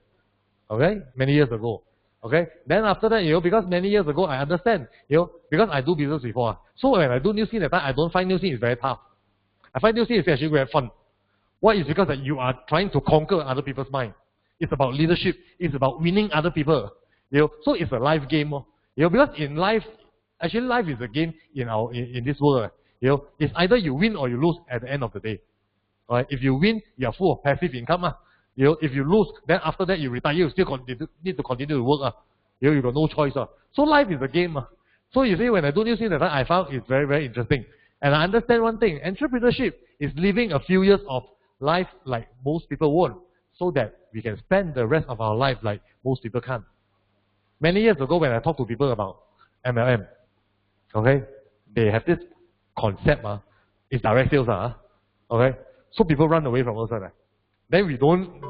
Okay, many years ago. Okay, then after that, you know, because many years ago I understand, you know, because I do business before. So when I do new scene at that time, I don't find new scene is very tough. I find new scene is actually very fun. Why? Is because that you are trying to conquer other people's mind. It's about leadership. It's about winning other people. You know, so it's a life game. You know, because in life, actually life is a game in this world. You know, it's either you win or you lose at the end of the day. Alright, if you win, you are full of passive income. You know, if you lose, then after that you retire, you still need to continue to work. You know, you got no choice. So life is a game. So you see, when I do new things that I found it's very, very interesting. And I understand one thing, entrepreneurship is living a few years of life like most people won't, so that we can spend the rest of our life like most people can't. Many years ago when I talked to people about MLM, okay, they have this concept, it's direct sales, okay, so people run away from us. Then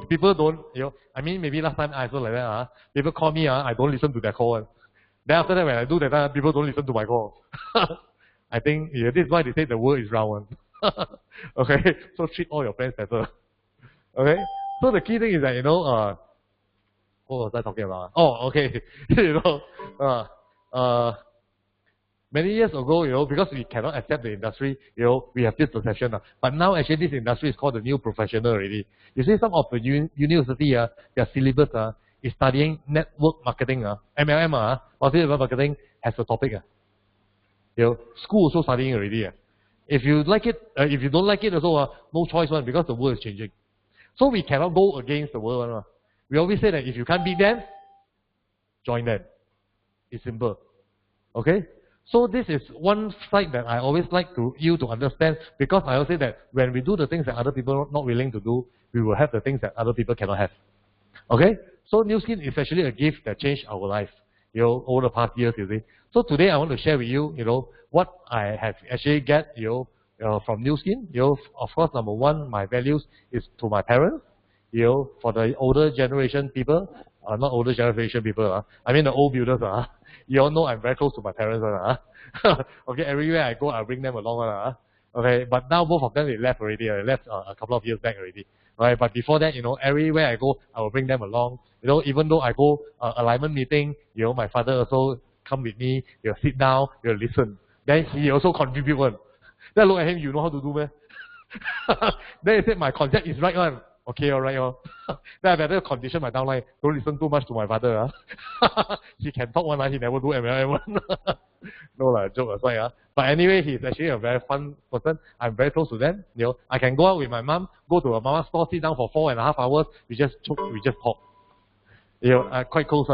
people don't, you know, I mean maybe last time I also like that, people call me, I don't listen to their call. Then after that when I do that, people don't listen to my call. I think this is why they say the world is round. Okay, so treat all your friends better. Okay, so the key thing is that, you know, what was I talking about? Oh, okay, you know, many years ago, you know, because we cannot accept the industry, you know, we have this perception. But now actually this industry is called the new professional already. You see some of the university, their syllabus is studying network marketing, MLM, multi-level marketing as a topic. You know, school also studying already. If you like it, if you don't like it also, no choice one, because the world is changing. So we cannot go against the world. We always say that if you can't beat them, join them. It's simple. Okay? So this is one side that I always like you to understand, because I always say that when we do the things that other people are not willing to do, we will have the things that other people cannot have. Okay? So New Skin is actually a gift that changed our life, you know, over the past years, you see. So today I want to share with you, you know, what I have actually get, you know, from New Skin. You know, of course, number one, my values is to my parents. You know, for the older generation people, not older generation people, I mean the old builders, you all know I'm very close to my parents, okay, everywhere I go, I bring them along, okay, but now both of them, they left already, they left a couple of years back already, right, but before that, you know, everywhere I go, I will bring them along, you know, even though I go alignment meeting, you know, my father also come with me, he'll sit down, he'll listen, then he also contribute one. Then I look at him, you know how to do, man? Then he said, my concept is right one. Okay, alright, oh. Then I better condition my downline. Don't listen too much to my father. He can talk one, he never do MLM one. No lah, joke aside. But anyway, he's actually a very fun person. I'm very close to them. I can go out with my mom, go to a mama store, sit down for 4.5 hours. We just talk. I'm quite close.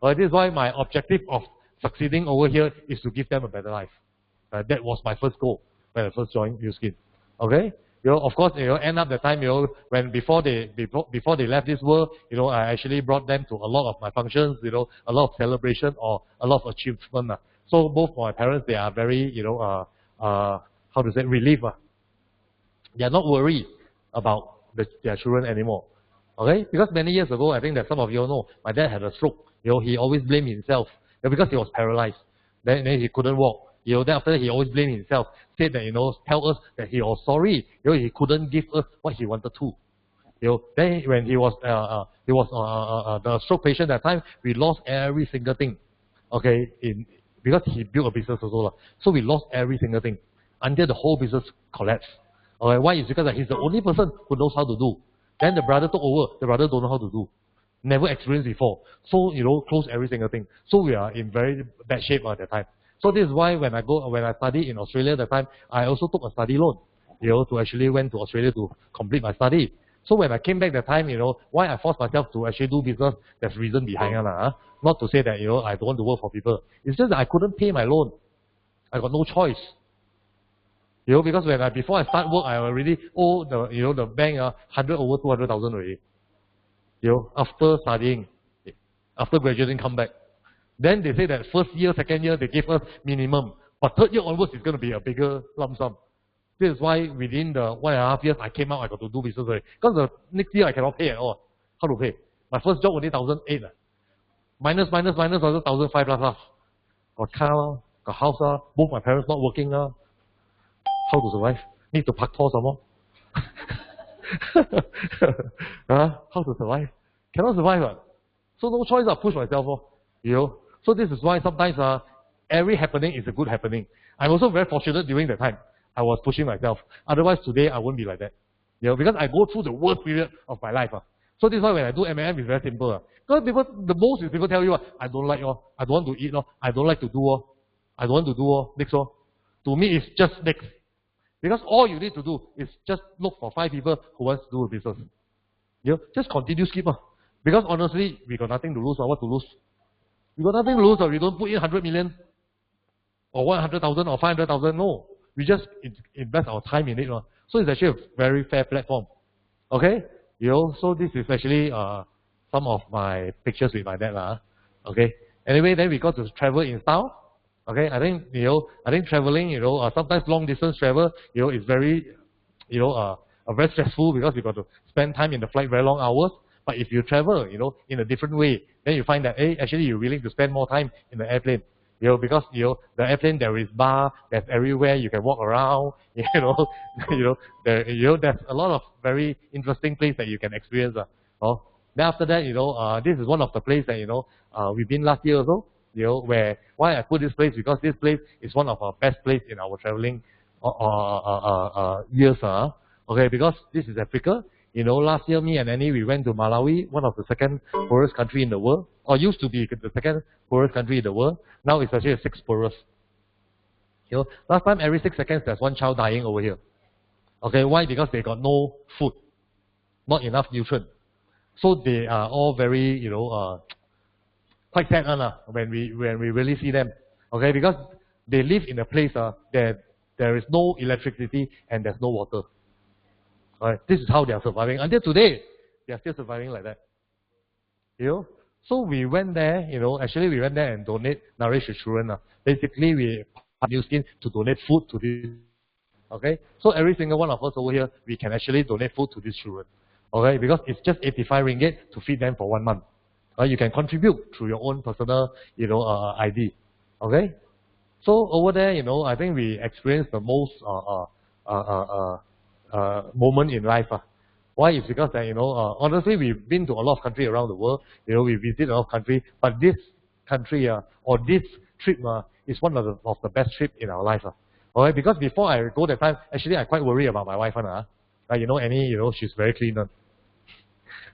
But this is why my objective of succeeding over here is to give them a better life. That was my first goal when I first joined Newskin. Okay? Of course, end up the time, when before they left this world, I actually brought them to a lot of my functions, a lot of celebration or a lot of achievement. So both my parents, they are very, relieved. They are not worried about their children anymore. Okay? Because many years ago, I think that some of you know, my dad had a stroke. He always blamed himself because he was paralyzed. Then he couldn't walk. Then after that, he always blamed himself. Said that, tell us that he was sorry. He couldn't give us what he wanted to. Then when he was the stroke patient that time, we lost every single thing. Okay, because he built a business also. So we lost every single thing until the whole business collapsed. Okay, why? It's because he's the only person who knows how to do. Then the brother took over. The brother don't know how to do. Never experienced before. So, close every single thing. So we are in very bad shape at that time. So this is why when I studied in Australia at that time, I also took a study loan, to actually went to Australia to complete my study. So when I came back that time, why I forced myself to actually do business, there's reason behind it. Not to say that, I don't want to work for people. It's just that I couldn't pay my loan. I got no choice. Because before I start work, I already owe the bank 200,000 already. After studying, after graduating, come back. Then they say that first year, second year, they gave us minimum. But third year onwards, it's going to be a bigger lump sum. This is why within the 1.5 years, I came out, I got to do business already. Because the next year, I cannot pay at all. How to pay? My first job only 1,800. Minus, also 1,500 plus. Got car, got house, both my parents not working. How to survive? Need to park some more. How to survive? Cannot survive. So no choice, I push myself. So this is why sometimes every happening is a good happening. I'm also very fortunate during that time. I was pushing myself. Otherwise today I wouldn't be like that. Because I go through the worst period of my life. So this is why when I do MLM, it's very simple. Because the most is people tell you, I don't like, I don't want to eat, I don't like to do, I don't want to do, next. To me, it's just next. Because all you need to do is just look for 5 people who wants to do a business. Just continue skip. Because honestly, we got nothing to lose. What to lose? We got nothing to lose. We don't put in 100 million or 100,000 or 500,000. No. We just invest our time in it. So it's actually a very fair platform. Okay? So this is actually some of my pictures with my dad. Okay? Anyway, then we got to travel in style. Okay, I think traveling, sometimes long distance travel, is very, very stressful because you got to spend time in the flight very long hours. But if you travel, in a different way, then you find that, hey, actually you're willing to spend more time in the airplane. Because the airplane there is bar, there's everywhere you can walk around. There's a lot of very interesting places that you can experience. Then after that, this is one of the places that we've been last year also. Why I put this place, because this place is one of our best places in our traveling years. Okay, because this is Africa. Last year me and Annie, we went to Malawi, one of the second poorest country in the world, or used to be the second poorest country in the world. Now it's actually the 6th poorest. Last time every 6 seconds there's one child dying over here. Okay, why? Because they got no food, not enough nutrient. So they are all very, quite sad when we really see them. Okay, because they live in a place that there is no electricity and there's no water. Alright, this is how they are surviving. Until today, they are still surviving like that. So we went there, actually we went there and nourish the children. Basically, we use skin to donate food to these. Okay, so every single one of us over here, we can actually donate food to these children. Okay, because it's just 85 ringgit to feed them for 1 month. You can contribute through your own personal, ID. Okay? So over there, I think we experienced the most moment in life. Why? It's because that, honestly, we've been to a lot of countries around the world. We visited a lot of countries, but this country or this trip is one of the best trips in our life. Okay? Because before I go that time, actually I quite worried about my wife. Annie, she's very clean.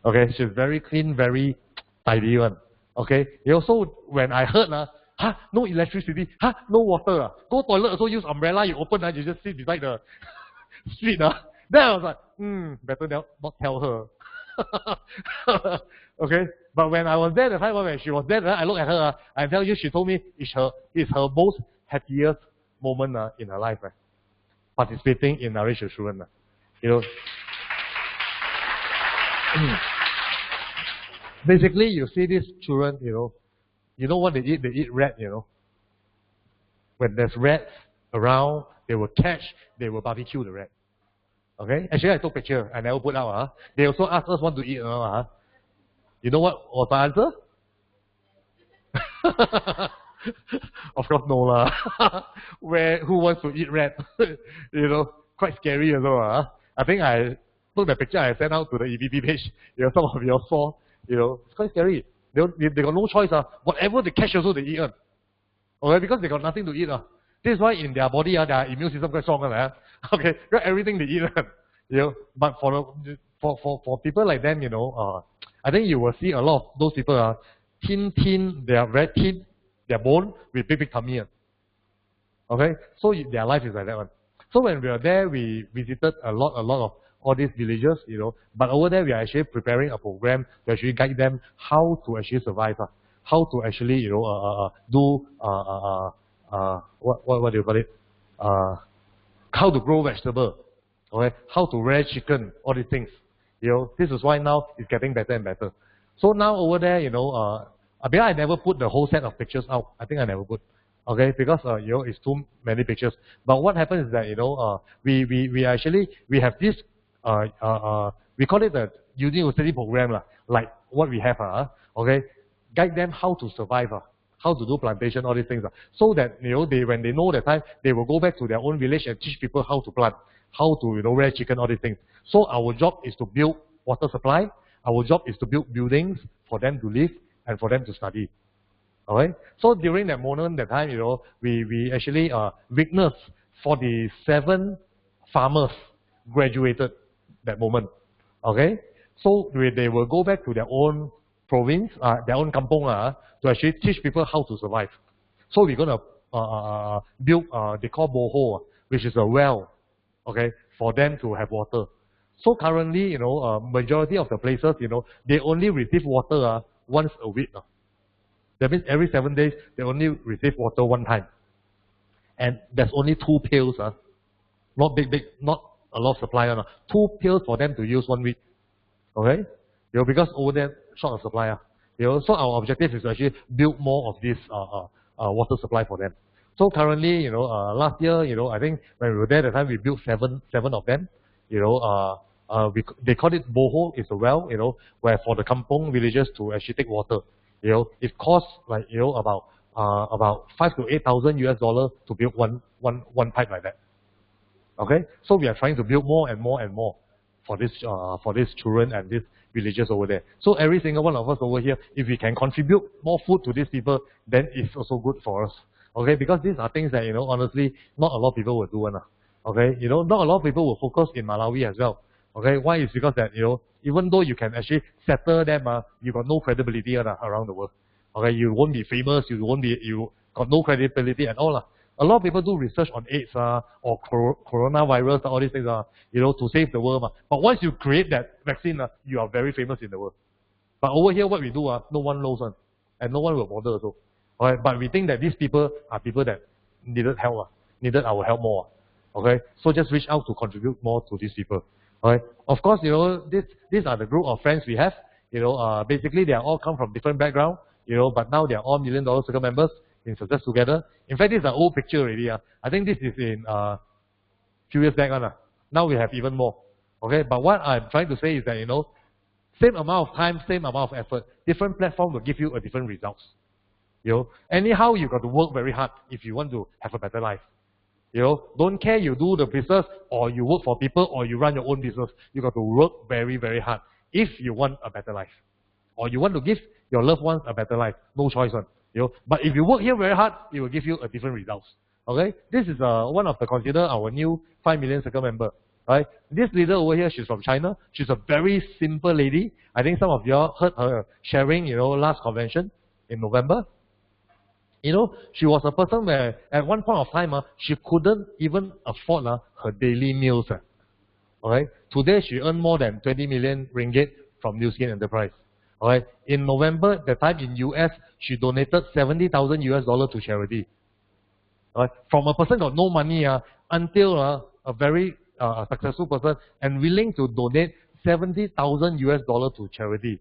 Okay, she's very clean, very tidy one. Okay, so when I heard no electricity, no water, go toilet also use umbrella, you open you just sit beside the street. Then I was like, better not tell her. Okay, but when I was there, the time when she was there, I look at her, I tell you, she told me it's her most happiest moment in her life, participating in Nourish the Children. Basically, you see these children, you know what they eat? They eat rat, When there's rats around, they will catch, they will barbecue the rat. Okay? Actually, I took picture. I never put out. They also asked us what to eat. You know what was the answer? Of course, no lah. Who wants to eat rat? Quite scary as well. I think I took the picture I sent out to the EVP page. Some of you all saw. It's quite scary. They got no choice. Whatever they catch also they eat. Okay, because they got nothing to eat. This is why in their body, their immune system quite strong. Okay, everything they eat. But for people like them, I think you will see a lot of those people thin, they are very thin, their bone with big tummy. Okay, so their life is like that one. So when we were there, we visited a lot of all these villages, but over there we are actually preparing a program to actually guide them how to actually survive, how to actually, do, what do you call it? How to grow vegetable, okay? How to rear chicken, all these things. This is why now it's getting better and better. So now over there, because I never put the whole set of pictures out. I think I never put. Okay, because it's too many pictures. But what happens is that we have this we call it the university program like what we have okay, guide them how to survive how to do plantation, all these things so that when they know the time, they will go back to their own village and teach people how to plant, how to rear chicken, all these things. So our job is to build water supply. Our job is to build buildings for them to live and for them to study. Okay, so during that moment, that time, we actually witnessed 47 farmers graduated that moment. Okay, so they will go back to their own province, their own kampong, to actually teach people how to survive. So we're gonna build they call borehole, which is a well, okay, for them to have water. So currently, majority of the places, they only receive water once a week. That means every 7 days, they only receive water one time. And there's only 2 pails, not big, not a lot of supply. 2 pails for them to use 1 week. Okay? Because over there, short of supply. So our objective is to actually build more of this water supply for them. So currently, last year, I think when we were there, the time we built seven of them. They call it borehole. It's a well, where for the kampong villagers to actually take water. It costs like about $5,000 to $8,000 to build one pipe like that. Okay, so we are trying to build more and more and more for these children and these villagers over there. So every single one of us over here, if we can contribute more food to these people, then it's also good for us. Okay, because these are things that honestly not a lot of people will do. Okay, not a lot of people will focus in Malawi as well. Okay, why is because that even though you can actually settle them, you got no credibility around the world. Okay, you won't be famous, you got no credibility at all. A lot of people do research on AIDS or coronavirus, all these things to save the world. But once you create that vaccine, you are very famous in the world. But over here, what we do, no one knows, and no one will bother also. Okay, but we think that these people are people that needed help, needed our help more. Okay, so just reach out to contribute more to these people. Okay, of course, these are the group of friends we have. Basically they are all come from different background. But now they are all $1 Million Circle members in Success Together. In fact, this is an old picture already. I think this is in few years back. Now we have even more. Okay, but what I'm trying to say is that same amount of time, same amount of effort, different platform will give you a different results. Anyhow, you got to work very hard if you want to have a better life. Don't care you do the business or you work for people or you run your own business. You got to work very, very hard if you want a better life. Or you want to give your loved ones a better life. No choice one. But if you work here very hard, it will give you a different results. Okay? This is one of the consider our new 5 million circle member. Right? This leader over here, she's from China. She's a very simple lady. I think some of you all heard her sharing, last convention in November. She was a person where at one point of time, she couldn't even afford her daily meals. Okay? Today, she earned more than 20 million ringgit from New Skin Enterprise. Okay? In November, that time in US, she donated 70,000 US dollars to charity. Right? From a person got no money until a very successful person and willing to donate 70,000 US dollars to charity.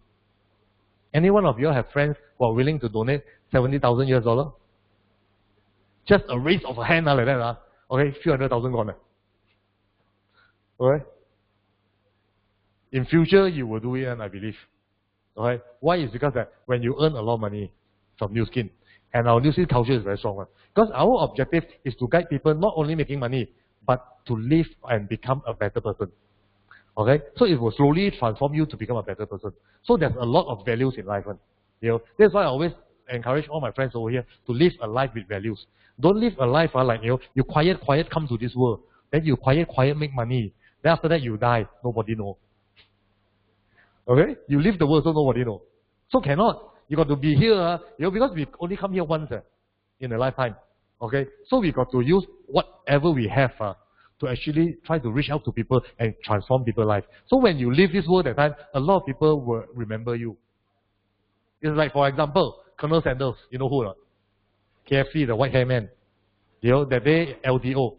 Any one of you have friends who are willing to donate 70,000 US dollars? Just a raise of a hand like that. Okay, few 100,000 gone. Okay? In future, you will do it, and I believe. Okay? Why? Is because that when you earn a lot of money from New Skin, and our New Skin culture is very strong. Because our objective is to guide people not only making money, but to live and become a better person. Okay? So it will slowly transform you to become a better person. So there's a lot of values in life. That's why I always encourage all my friends over here to live a life with values. Don't live a life like you quiet come to this world. Then you quiet make money. Then after that you die. Nobody know. Okay? You leave the world so nobody know. So cannot. You got to be here, because we only come here once in a lifetime. Okay? So we got to use whatever we have to actually try to reach out to people and transform people's life. So when you leave this world at that time, a lot of people will remember you. It's like, for example, Colonel Sanders, you know who? KFC, the white hair man. That day, LTO.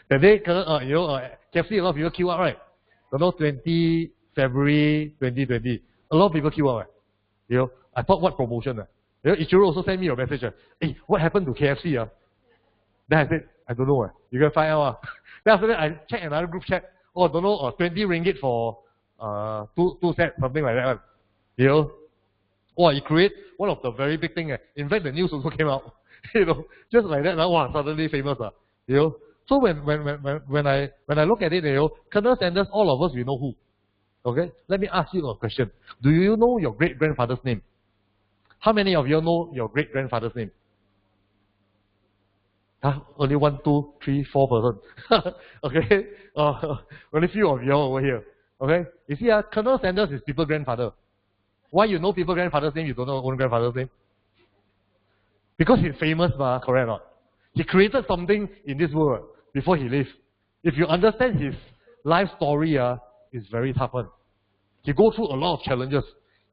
That day, KFC, a lot of people queue up, right? 20 February 2020. A lot of people queue up, right? I thought, what promotion? Ichiro also sent me a message. Hey, what happened to KFC? Then I said, I don't know. You can find out. Then after that, I checked another group chat. Oh, don't know, 20 ringgit for two sets, something like that. It create one of the very big things. In fact, the news also came out. Just like that. Suddenly famous. So when I look at it, Colonel Sanders, all of us, we know who. Okay? Let me ask you a question. Do you know your great-grandfather's name? How many of you know your great-grandfather's name? Only 1, 2, 3, 4 person. Okay? Only few of you over here. Okay? You see, Colonel Sanders is people's grandfather. Why you know people's grandfather's name, you don't know your own grandfather's name? Because he's famous, correct or not? He created something in this world before he lived. If you understand his life story, it's very tough one. He go through a lot of challenges.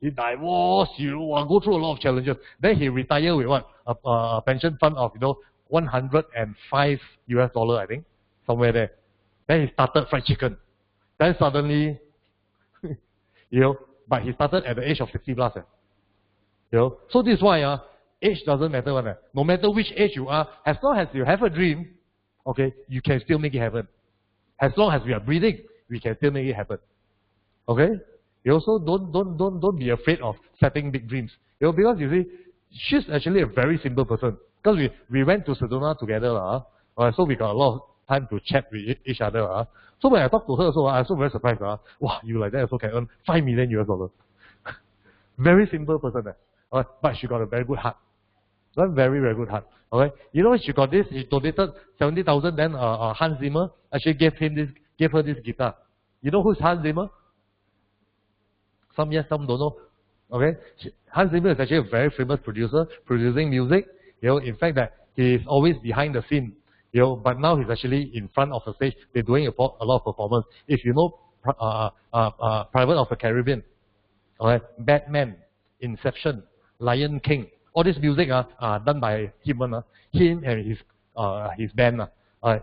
He divorced, go through a lot of challenges. Then he retired with what? A pension fund of, 105 US dollar, I think, somewhere there. Then he started fried chicken. Then suddenly, but he started at the age of 60 plus. So this is why age doesn't matter. No matter which age you are, as long as you have a dream, okay, you can still make it happen. As long as we are breathing, we can still make it happen. Okay? You also don't be afraid of setting big dreams. Because you see, she's actually a very simple person. Because we went to Sedona together, so we got a lot of time to chat with each other. So when I talked to her, I was so very surprised. Wow, you like that also can earn 5 million US dollars. Very simple person. But she got a very good heart. Very, very good heart. Okay? She got this, she donated 70,000, then Hans Zimmer actually gave her this guitar. You know who's Hans Zimmer? Some yes, some don't know. Okay? Hans Zimmer is actually a very famous producer, producing music. In fact, that he is always behind the scene. But now he's actually in front of the stage. They're doing a lot of performance. If you know Private of the Caribbean, okay, Batman, Inception, Lion King, all this music are done by him and his band.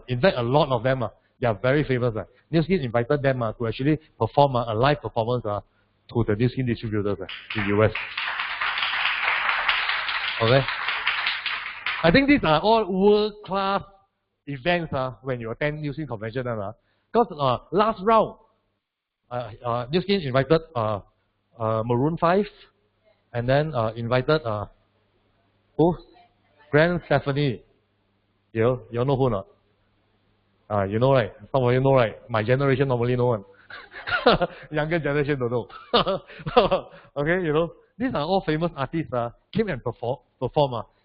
In fact, a lot of them they are very famous. New Skin invited them to actually perform a live performance to the New Skin distributors in the US. Okay. I think these are all world-class events when you attend New Skin convention. Because last round, New Skin invited Maroon 5, and then invited who? Grand Stephanie. You know who not? You know, right? Some of you know, right? My generation normally know one. Younger generation don't know. Okay, these are all famous artists came and perform.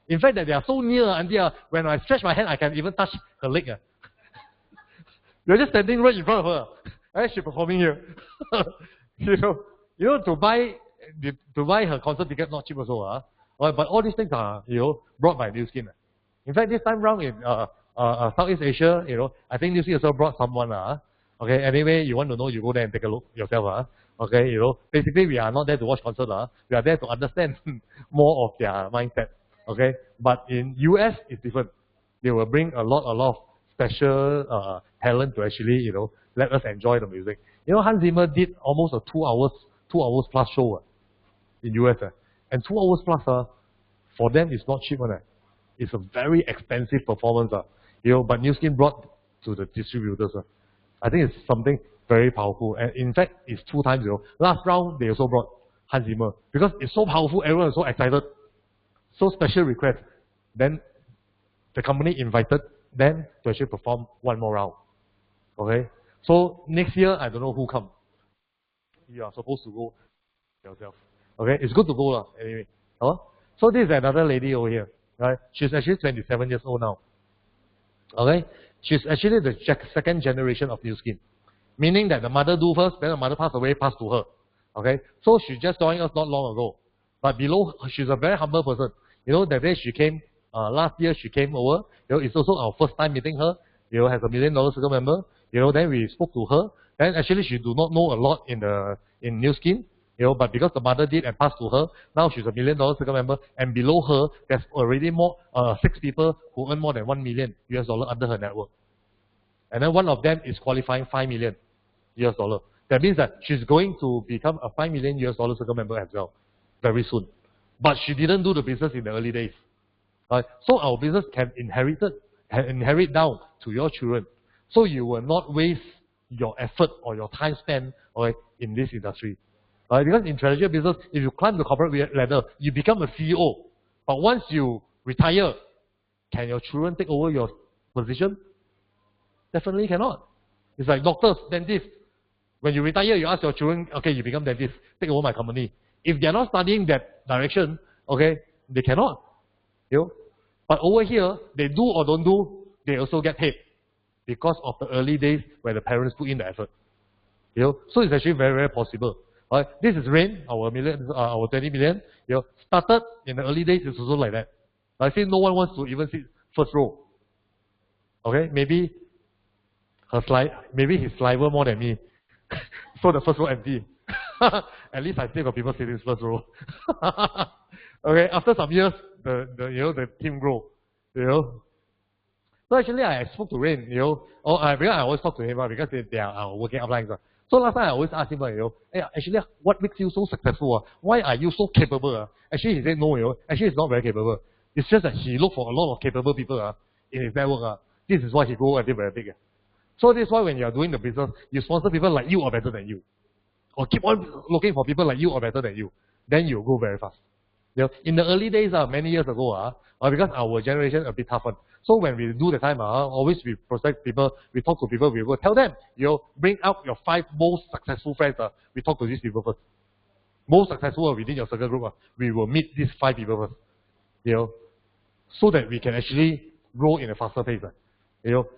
In fact, that they are so near until when I stretch my hand, I can even touch her leg. You're just standing right in front of her. And she's performing here. To buy her concert ticket not cheap also. But all these things are, brought by Nu Skin. In fact, this time round in Southeast Asia, I think Nu Skin also brought someone. Okay, anyway, you want to know, you go there and take a look yourself. Okay, basically we are not there to watch concert. We are there to understand more of their mindset. Okay, but in US, it's different. They will bring a lot of special talent to actually, let us enjoy the music. Hans Zimmer did almost a 2 hours plus show in US. And 2 hours plus, for them, it's not cheap. It's a very expensive performance. But Nu Skin brought to the distributors. I think it's something very powerful. And in fact, it's 2 times. Last round, they also brought Hans Zimmer. Because it's so powerful, everyone is so excited. So special request. Then the company invited them to actually perform 1 more round. Okay? So next year, I don't know who come. You are supposed to go yourself. Okay? It's good to go anyway. So this is another lady over here. Right? She's actually 27 years old now. Okay? She's actually the second generation of Nu Skin. Meaning that the mother do first, then the mother passed away, passed to her. Okay? So she just joined us not long ago. But below, she's a very humble person. That day she came, last year she came over. It's also our first time meeting her. Has $1 million circle member. Then we spoke to her. Then actually she do not know a lot in Nu Skin. But because the mother did and passed to her, now she's $1 million circle member. And below her, there's already 6 people who earn more than $1 million under her network. And then one of them is qualifying $5 million. That means that she's going to become a $5 million circle member as well, very soon. But she didn't do the business in the early days. So our business can inherit down to your children. So you will not waste your effort or your time spent in this industry. Because in traditional business, if you climb the corporate ladder, you become a CEO. But once you retire, can your children take over your position? Definitely cannot. It's like doctors, dentists. When you retire, you ask your children, okay, you become dentist, take over my company. If they're not studying that direction, okay, they cannot. But over here, they do or don't do, they also get paid. Because of the early days where the parents put in the effort. So it's actually very, very possible. This is Rain, our 20 million. Started in the early days, it's also like that. I think no one wants to even sit first row. Okay, maybe his saliva more than me. So the first row empty. At least I still got people sitting first row. Okay, after some years, the team grow. So actually, I spoke to Rain. Because I always talk to him because they are our working uplines. So last time I always ask him, hey, actually, what makes you so successful? Why are you so capable? Actually, he said no. Actually, he's not very capable. It's just that he looked for a lot of capable people in his network. This is why he grew until very big. So this is why when you are doing the business, you sponsor people like you or better than you. Or keep on looking for people like you or better than you. Then you'll go very fast. In the early days, many years ago, because our generation a bit tougher. So when we do the time, always we prospect people, we talk to people, we will tell them, bring out your 5 most successful friends. We talk to these people first. Most successful within your circle group, we will meet these 5 people first. So that we can actually grow in a faster pace.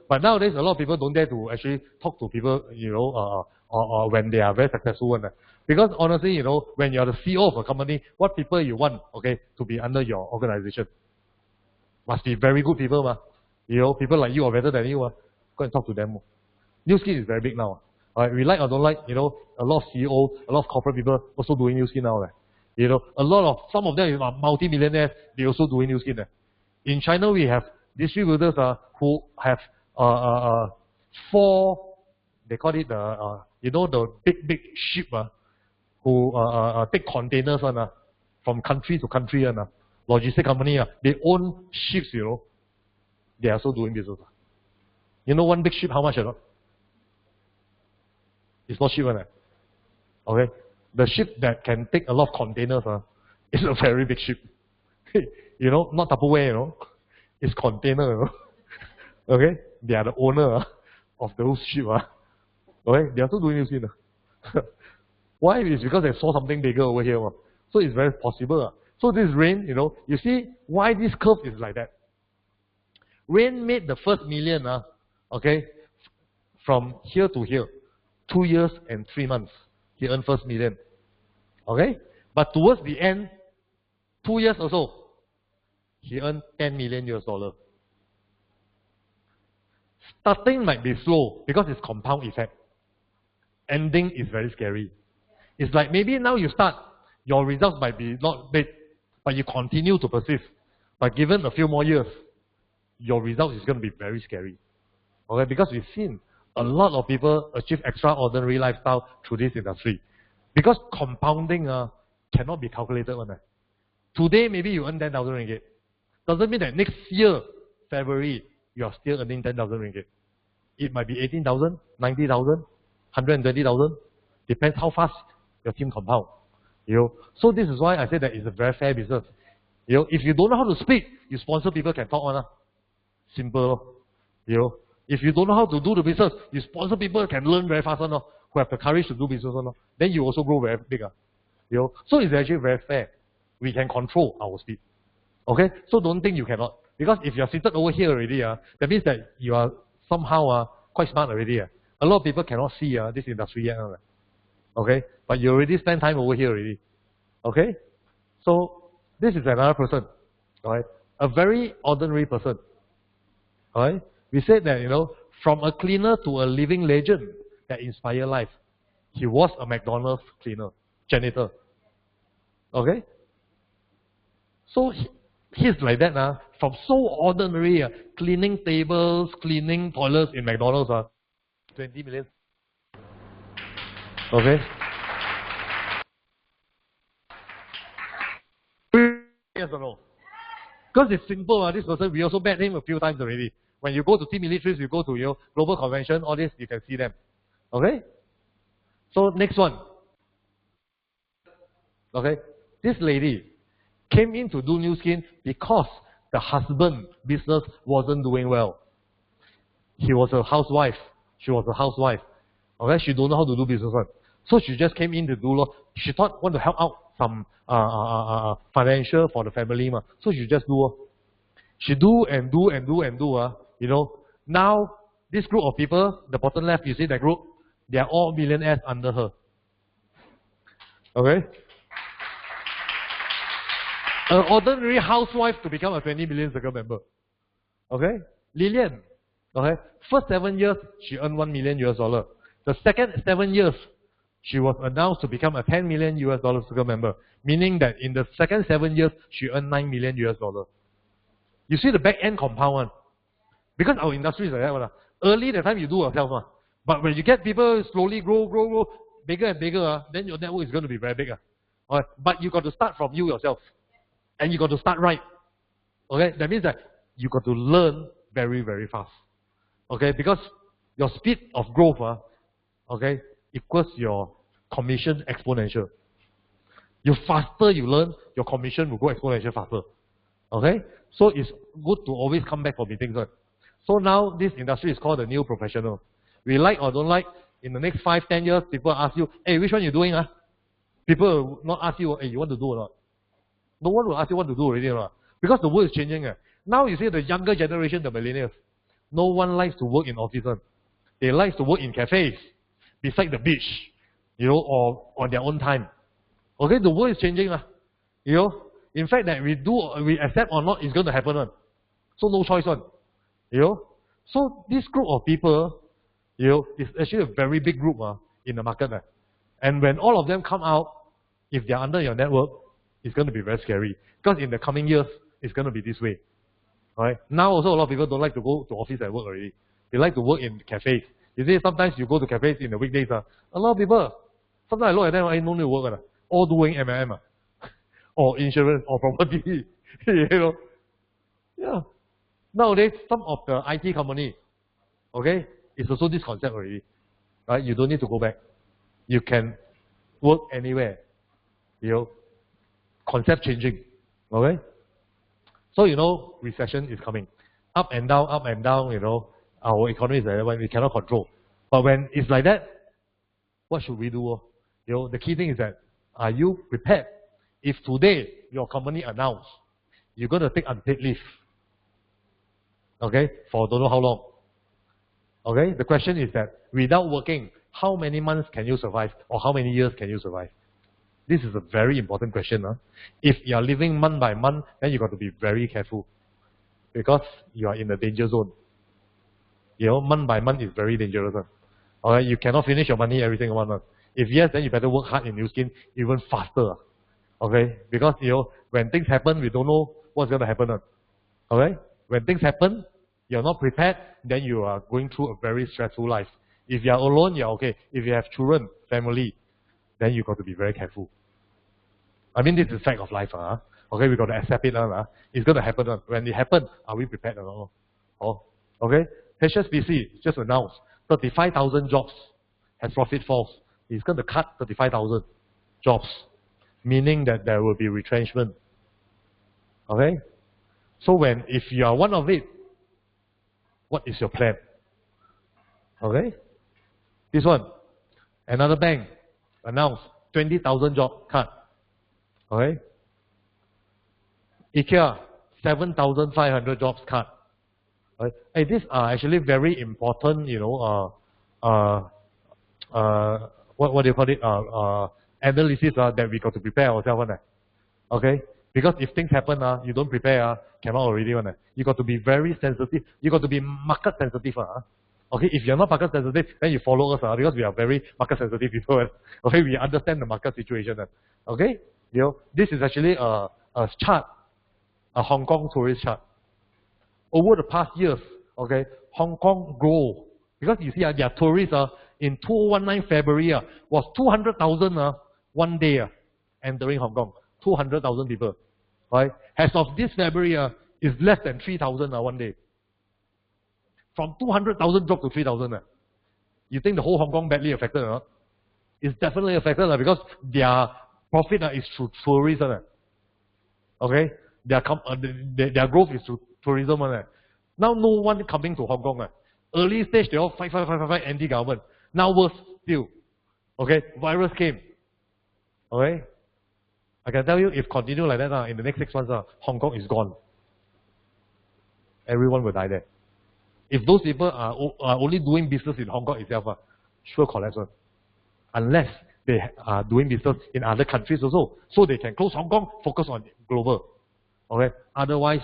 But nowadays, a lot of people don't dare to actually talk to people, or when they are very successful. Because honestly, when you are the CEO of a company, what people you want, to be under your organization? Must be very good people, people like you or better than you, go and talk to them. Nu Skin is very big now. We like or don't like, a lot of CEOs, a lot of corporate people also doing Nu Skin now. Some of them are multi-millionaires, they also doing Nu Skin. In China, we have distributors who have 4, they call it the big ship who take containers from country to country logistic company they own ships. They are also doing business. One big ship how much? It's not cheap. Okay, the ship that can take a lot of containers is a very big ship. Not Tupperware. It's container. Okay, they are the owner of those ships. Okay, they are also doing Nu Skin. Why? It's because they saw something bigger over here. So it's very possible. So this Rain, you see why this curve is like that. Rain made the first million, from here to here, 2 years and 3 months, he earned first million. Okay? But towards the end, 2 years or so, he earned 10 million US dollar. Starting might be slow because it's compound effect. Ending is very scary. It's like maybe now you start, your results might be not big, but you continue to persist. But given a few more years, your result is going to be very scary. Okay, because we've seen a lot of people achieve extraordinary lifestyle through this industry. Because compounding cannot be calculated. Today, maybe you earn 10,000 ringgit. Doesn't mean that next year, February, you are still earning 10,000 ringgit. It might be 18,000, 90,000, 120,000. Depends how fast your team compound. So this is why I say that it's a very fair business. If you don't know how to speak, you sponsor people can talk on. Simple. If you don't know how to do the business, you sponsor people can learn very fast who have the courage to do business then you also grow very big. So it's actually very fair. We can control our speed. Okay? So don't think you cannot. Because if you're seated over here already, that means that you are somehow quite smart already. A lot of people cannot see this industry yet. Okay? But you already spend time over here already. Okay? So this is another person. Alright? A very ordinary person. Alright? We said that, from a cleaner to a living legend that inspired life. He was a McDonald's cleaner, janitor. Okay? So he's like that from so ordinary, cleaning tables, cleaning toilets in McDonald's, 20 million. Okay? Yes or no? Because it's simple, this person, we also met him a few times already. When you go to team militaries, you go to global convention, all this, you can see them. Okay? So next one. Okay? This lady came in to do New Skin because the husband business wasn't doing well. He was a housewife. She was a housewife. Okay? She don't know how to do business. So she just came in to do. She thought want to help out some financial for the family. So she just do. She do and do and do and do. Now this group of people, the bottom left, you see that group, they are all millionaires under her. Okay? An ordinary housewife to become a 20 million circle member. Okay? Lillian. Okay? First 7 years, she earned 1 million US dollar. The second 7 years, she was announced to become a 10 million US dollar circle member. Meaning that in the second 7 years, she earned 9 million US dollar. You see the back end compound one. Because our industry is like that one. Early the time you do yourself. But when you get people slowly grow, bigger and bigger, then your network is going to be very big. Alright? But you got to start from you yourself. And you got to start right. Okay? That means that you got to learn very, very fast. Okay? Because your speed of growth okay, equals your commission exponential. The faster you learn, your commission will go exponential faster. Okay? So it's good to always come back for meetings. So now this industry is called the new professional. We like or don't like, in the next 5, 10 years, people ask you, hey, which one you doing? People will not ask you, hey, you want to do or not? No one will ask you what to do already. Because the world is changing. Now you see the younger generation, the millennials, no one likes to work in offices. They like to work in cafes, beside the beach, or on their own time. Okay, the world is changing. In fact, that we accept or not, it's going to happen. So no choice. So this group of people, is actually a very big group in the market. And when all of them come out, if they're under your network, it's going to be very scary. Because in the coming years, it's going to be this way. Right? Now also a lot of people don't like to go to office and work already. They like to work in cafes. You see, sometimes you go to cafes in the weekdays. A lot of people, sometimes I look at them, I don't need to work. All doing MLM. Or insurance, or property. Yeah. Nowadays, some of the IT company, okay, it's also this concept already. Right? You don't need to go back. You can work anywhere. Concept changing. Okay? So, recession is coming. Up and down, our economy is like that, we cannot control. But when it's like that, what should we do? The key thing is that, are you prepared? If today your company announced you're going to take unpaid leave, okay, for don't know how long, Okay? The question is that without working, how many months can you survive? Or how many years can you survive? This is a very important question. Huh? If you are living month by month, then you got to be very careful. Because you are in the danger zone. You know, month by month is very dangerous. Huh? Okay? You cannot finish your money every single month. If yes, then you better work hard in New Skin even faster. Okay? Because, you know, when things happen, we don't know what's going to happen. Okay? When things happen, you're not prepared, then you are going through a very stressful life. If you're alone, you're okay. If you have children, family, then you got to be very careful. I mean, this is the fact of life. Okay, we got to accept it. It's going to happen. When it happens, are we prepared or not? Oh, okay? HSBC just announced 35,000 jobs as profit falls. It's going to cut 35,000 jobs, meaning that there will be retrenchment. Okay? So if you are one of it, what is your plan? Okay? This one, another bank announced 20,000 job cut. Okay? IKEA, 7,500 jobs cut. Right? Hey, these are actually very important, you know, what do you call it? Analysis that we got to prepare ourselves on. Okay? Because if things happen, you don't prepare, cannot already. You got to be very sensitive. You got to be market sensitive. Okay? If you're not market sensitive, then you follow us because we are very market sensitive people. Okay? We understand the market situation. Okay? You know, this is actually a chart, a Hong Kong tourist chart. Over the past years, okay, Hong Kong grow. Because you see, their tourists in 2019 February was 200,000 one day entering Hong Kong. 200,000 people. Right? As of this February, is less than 3,000 one day. From 200,000 dropped to 3,000. You think the whole Hong Kong badly affected or not? It's definitely affected because their profit is through tourism. Okay? Their growth is through tourism. Now no one coming to Hong Kong. Early stage, they all fight, anti-government. Now worse still. Okay? Virus came. Okay? I can tell you, if continue like that, in the next 6 months, Hong Kong is gone. Everyone will die there. If those people are only doing business in Hong Kong itself, sure collapse. Unless they are doing business in other countries also. So they can close Hong Kong, focus on global. Okay? Otherwise,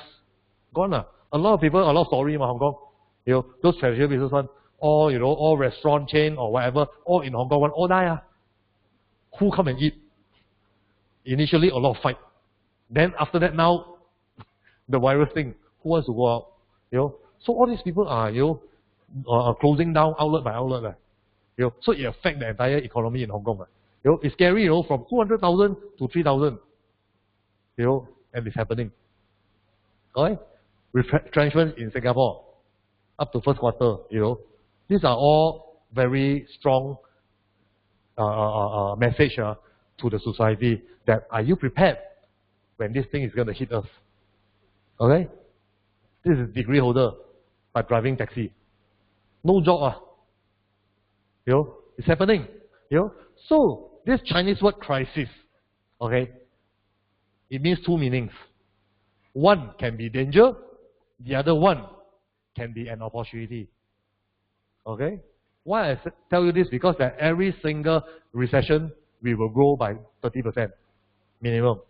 gone. A lot of people, a lot of story in Hong Kong. You know, those traditional business all, you know, all restaurant chain or whatever, all in Hong Kong, all die. Who come and eat? Initially, a lot of fight. Then after that, now, the virus thing, who wants to go out? You know, so all these people are, you know, closing down outlet by outlet. You know, so it affects the entire economy in Hong Kong. You know, it's scary, you know, from 200,000 to 3,000. You know, and it's happening. Alright? Retrenchment in Singapore, up to first quarter, you know. These are all very strong message to the society that are you prepared when this thing is going to hit us? Okay? This is degree holder but driving taxi. No job. You know, it's happening. You know? So, this Chinese word crisis, okay, it means two meanings. One can be danger, the other one can be an opportunity. Okay? Why I tell you this? Because that every single recession, we will grow by 30% minimum.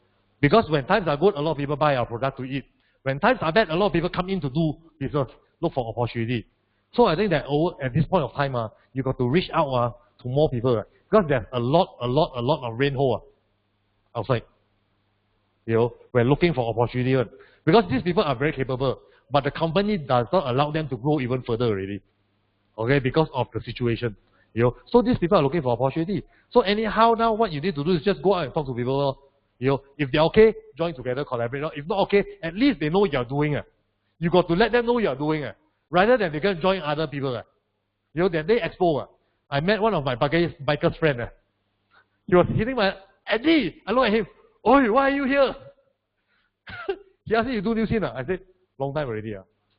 Because when times are good, a lot of people buy our product to eat. When times are bad, a lot of people come in to do business, look for opportunity. So I think that at this point of time, you got to reach out to more people. Because there's a lot of rainhole outside. You know, we're looking for opportunity. Because these people are very capable, but the company does not allow them to grow even further already. Okay, because of the situation. You know, so these people are looking for opportunity. So anyhow, now what you need to do is just go out and talk to people. You know, if they're okay, join together, collaborate. If not okay, at least they know you're doing it. You got to let them know you're doing it, rather than they can join other people. You know, that day expo, I met one of my biker's friend. He was hitting my Eddie. I look at him. Oi, why are you here? He asked me to do new scene. I said, long time already.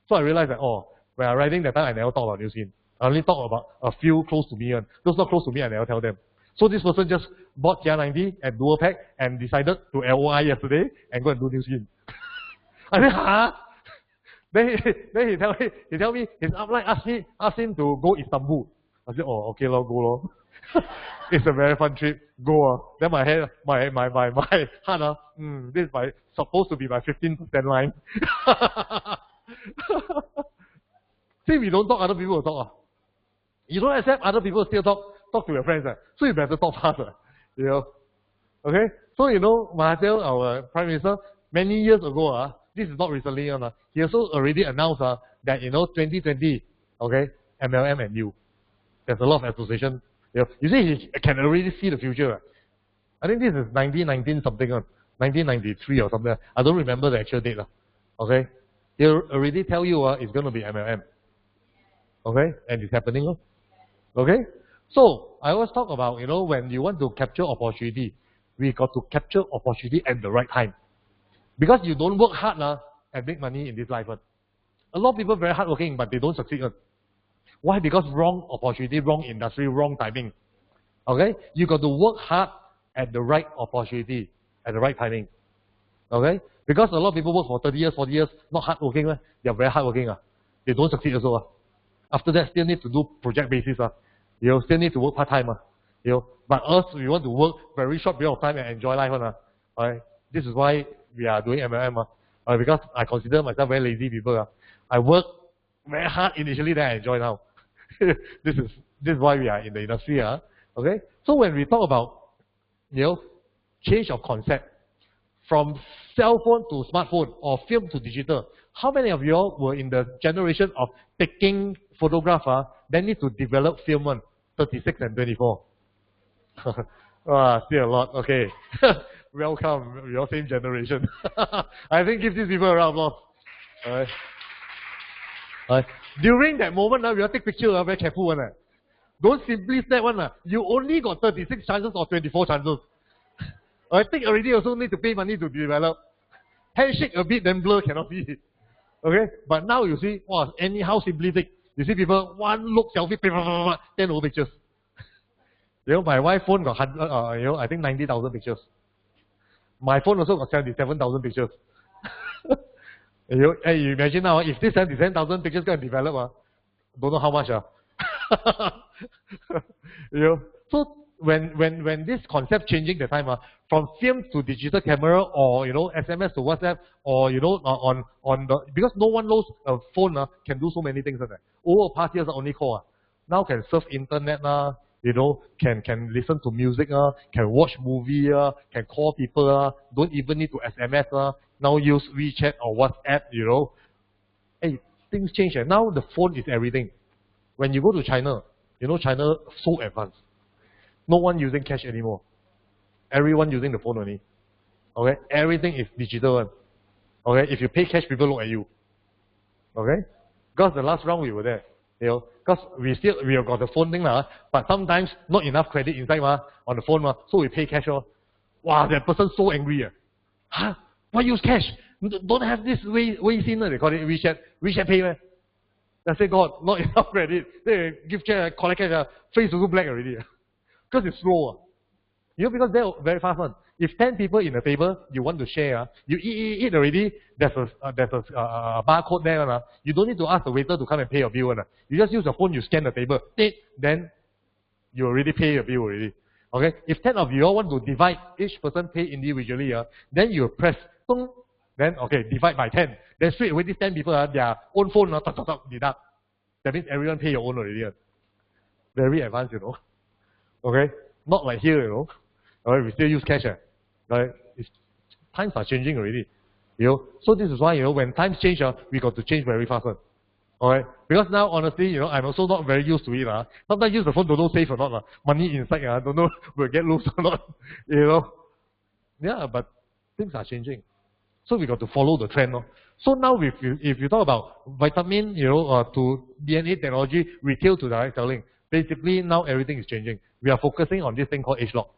So I realized that, when I'm riding that time, I never talk about new scene. I only talk about a few close to me. Those not close to me, I never tell them. So this person just bought TR90 and dual pack and decided to LOI yesterday and go and do new scene. I said, huh? Then he tell me, his upline asked him to go Istanbul. I said, oh, okay, lor, go lor. It's a very fun trip. Go. Then my head, my heart, this is supposed to be my 15% line. See, we don't talk, other people will talk. You don't accept, other people still talk to your friends. So you better talk fast. You know. Okay? So, you know, Mahathir, our Prime Minister, many years ago, this is not recently, he also already announced that, you know, 2020, okay, MLM and you. There's a lot of association. You know, you see, he can already see the future. I think this is 1919 something, 1993 or something. I don't remember the actual date. Okay? He'll already tell you it's going to be MLM. Okay? And it's happening. Okay? So, I always talk about, you know, when you want to capture opportunity, we got to capture opportunity at the right time. Because you don't work hard and make money in this life. A lot of people very hardworking, but they don't succeed. Why? Because wrong opportunity, wrong industry, wrong timing. Okay? You got to work hard at the right opportunity, at the right timing. Okay? Because a lot of people work for 30 years, 40 years, not hardworking. They are very hardworking. They don't succeed also. After that, still need to do project basis. You know, still need to work part-time. You know, but us, we want to work very short period of time and enjoy life. Alright? This is why we are doing MLM. Because I consider myself very lazy people. I work very hard initially, then I enjoy now. This is why we are in the industry. Okay? So when we talk about, you know, change of concept from cell phone to smartphone or film to digital, how many of you all were in the generation of taking photograph, then need to develop film 36 and 24? Still a lot. Okay. Welcome. We all same generation. I think give these people a round of applause. Alright. During that moment, we all take picture, very careful. Don't simply snap one. You only got 36 chances or 24 chances. I think already also need to pay money to develop. Handshake a bit, then blur, cannot see it. Okay? But now you see, wow, anyhow simply take. You see people, one look, selfie, 10 old pictures. You know, my wife's phone got 100, you know, I think 90,000 pictures. My phone also got 77,000 pictures. You imagine now, if this 77,000 pictures going to develop, don't know how much. You know, so when this concept changing the time, from film to digital camera, or you know, SMS to WhatsApp, or you know, on the, because no one knows a phone can do so many things. Over past years only call. Now can surf internet, you know, can listen to music, can watch movie, can call people, don't even need to SMS, now use WeChat or WhatsApp, you know. Hey, things change. Now the phone is everything. When you go to China, you know, China so advanced. No one using cash anymore. Everyone using the phone only. Okay? Everything is digital. Okay? If you pay cash, people look at you. Okay? Because the last round we were there. You know, because we have got the phone thing, but sometimes not enough credit inside on the phone, so we pay cash. Wow, that person so angry. Huh? Why use cash? Don't have this Weixin, they call it WeChat Pay. I say, God, not enough credit. They give cash, collect cash, face also black already. Because it's slow. You know, because they're very fast one. If 10 people in a table, you want to share, you eat already, there's a barcode there. You don't need to ask the waiter to come and pay your bill. You just use your phone, you scan the table, then you already pay your bill already. Okay? If 10 of you all want to divide, each person pay individually, then you press, then okay, divide by 10. Then straight away these 10 people, their own phone, deduct. That means everyone pay your own already. Very advanced, you know. Okay? Not like here, you know. Alright, we still use cash. Right? Times are changing already. You know? So this is why, you know, when times change, we got to change very fast. Alright? Because now, honestly, you know, I'm also not very used to it. Sometimes use the phone, don't know safe or not. Money inside, don't know will get loose or not. You know? Yeah, but things are changing. So we got to follow the trend. So now if you talk about vitamin, you know, to DNA technology, retail to direct selling, basically now everything is changing. We are focusing on this thing called age lock.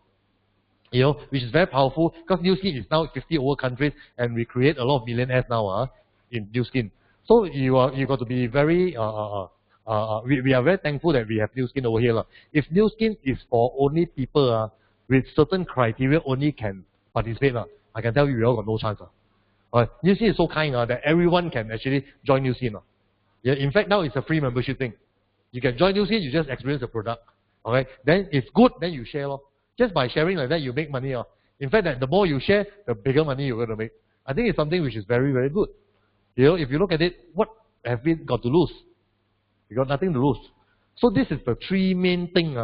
You know, which is very powerful because New Skin is now 50 over countries and we create a lot of millionaires now in New Skin. So you got to be very we are very thankful that we have New Skin over here. If New Skin is for only people with certain criteria only can participate, I can tell you we all got no chance. New Scene is so kind that everyone can actually join New Scene. Yeah, in fact, now it's a free membership thing. You can join New Scene, you just experience the product. Okay, then if good, then you share. Just by sharing like that, you make money. In fact, that the more you share, the bigger money you're going to make. I think it's something which is very, very good. If you look at it, what have we got to lose? We got nothing to lose. So this is the three main things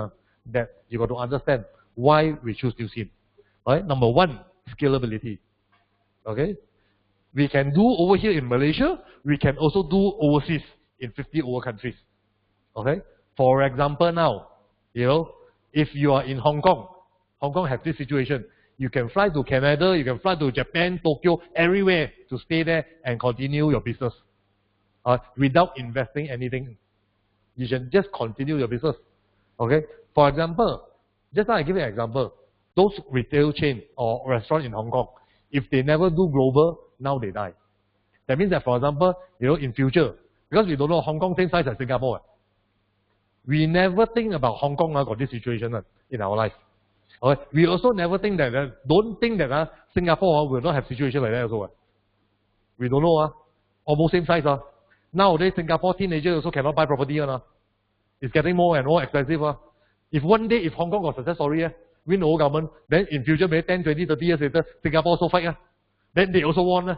that you got to understand why we choose New Scene. Right? Number one, scalability. Okay, we can do over here in Malaysia. We can also do overseas in 50 over countries. Okay. For example, now, if you are in Hong Kong, Hong Kong has this situation. You can fly to Canada, you can fly to Japan, Tokyo, everywhere to stay there and continue your business without investing anything. You can just continue your business. Okay. For example, just now I give you an example. Those retail chain or restaurant in Hong Kong, if they never do global, now they die. That means that, for example, in future, because we don't know Hong Kong same size as Singapore, we never think about Hong Kong got this situation in our life. Okay? We also never think that, don't think that Singapore will not have situation like that also. We don't know. Almost same size. Nowadays, Singapore teenagers also cannot buy property. It's getting more and more expensive. If one day, if Hong Kong got success story, win the whole government, then in future, maybe 10, 20, 30 years later, Singapore also fight. Then they also won.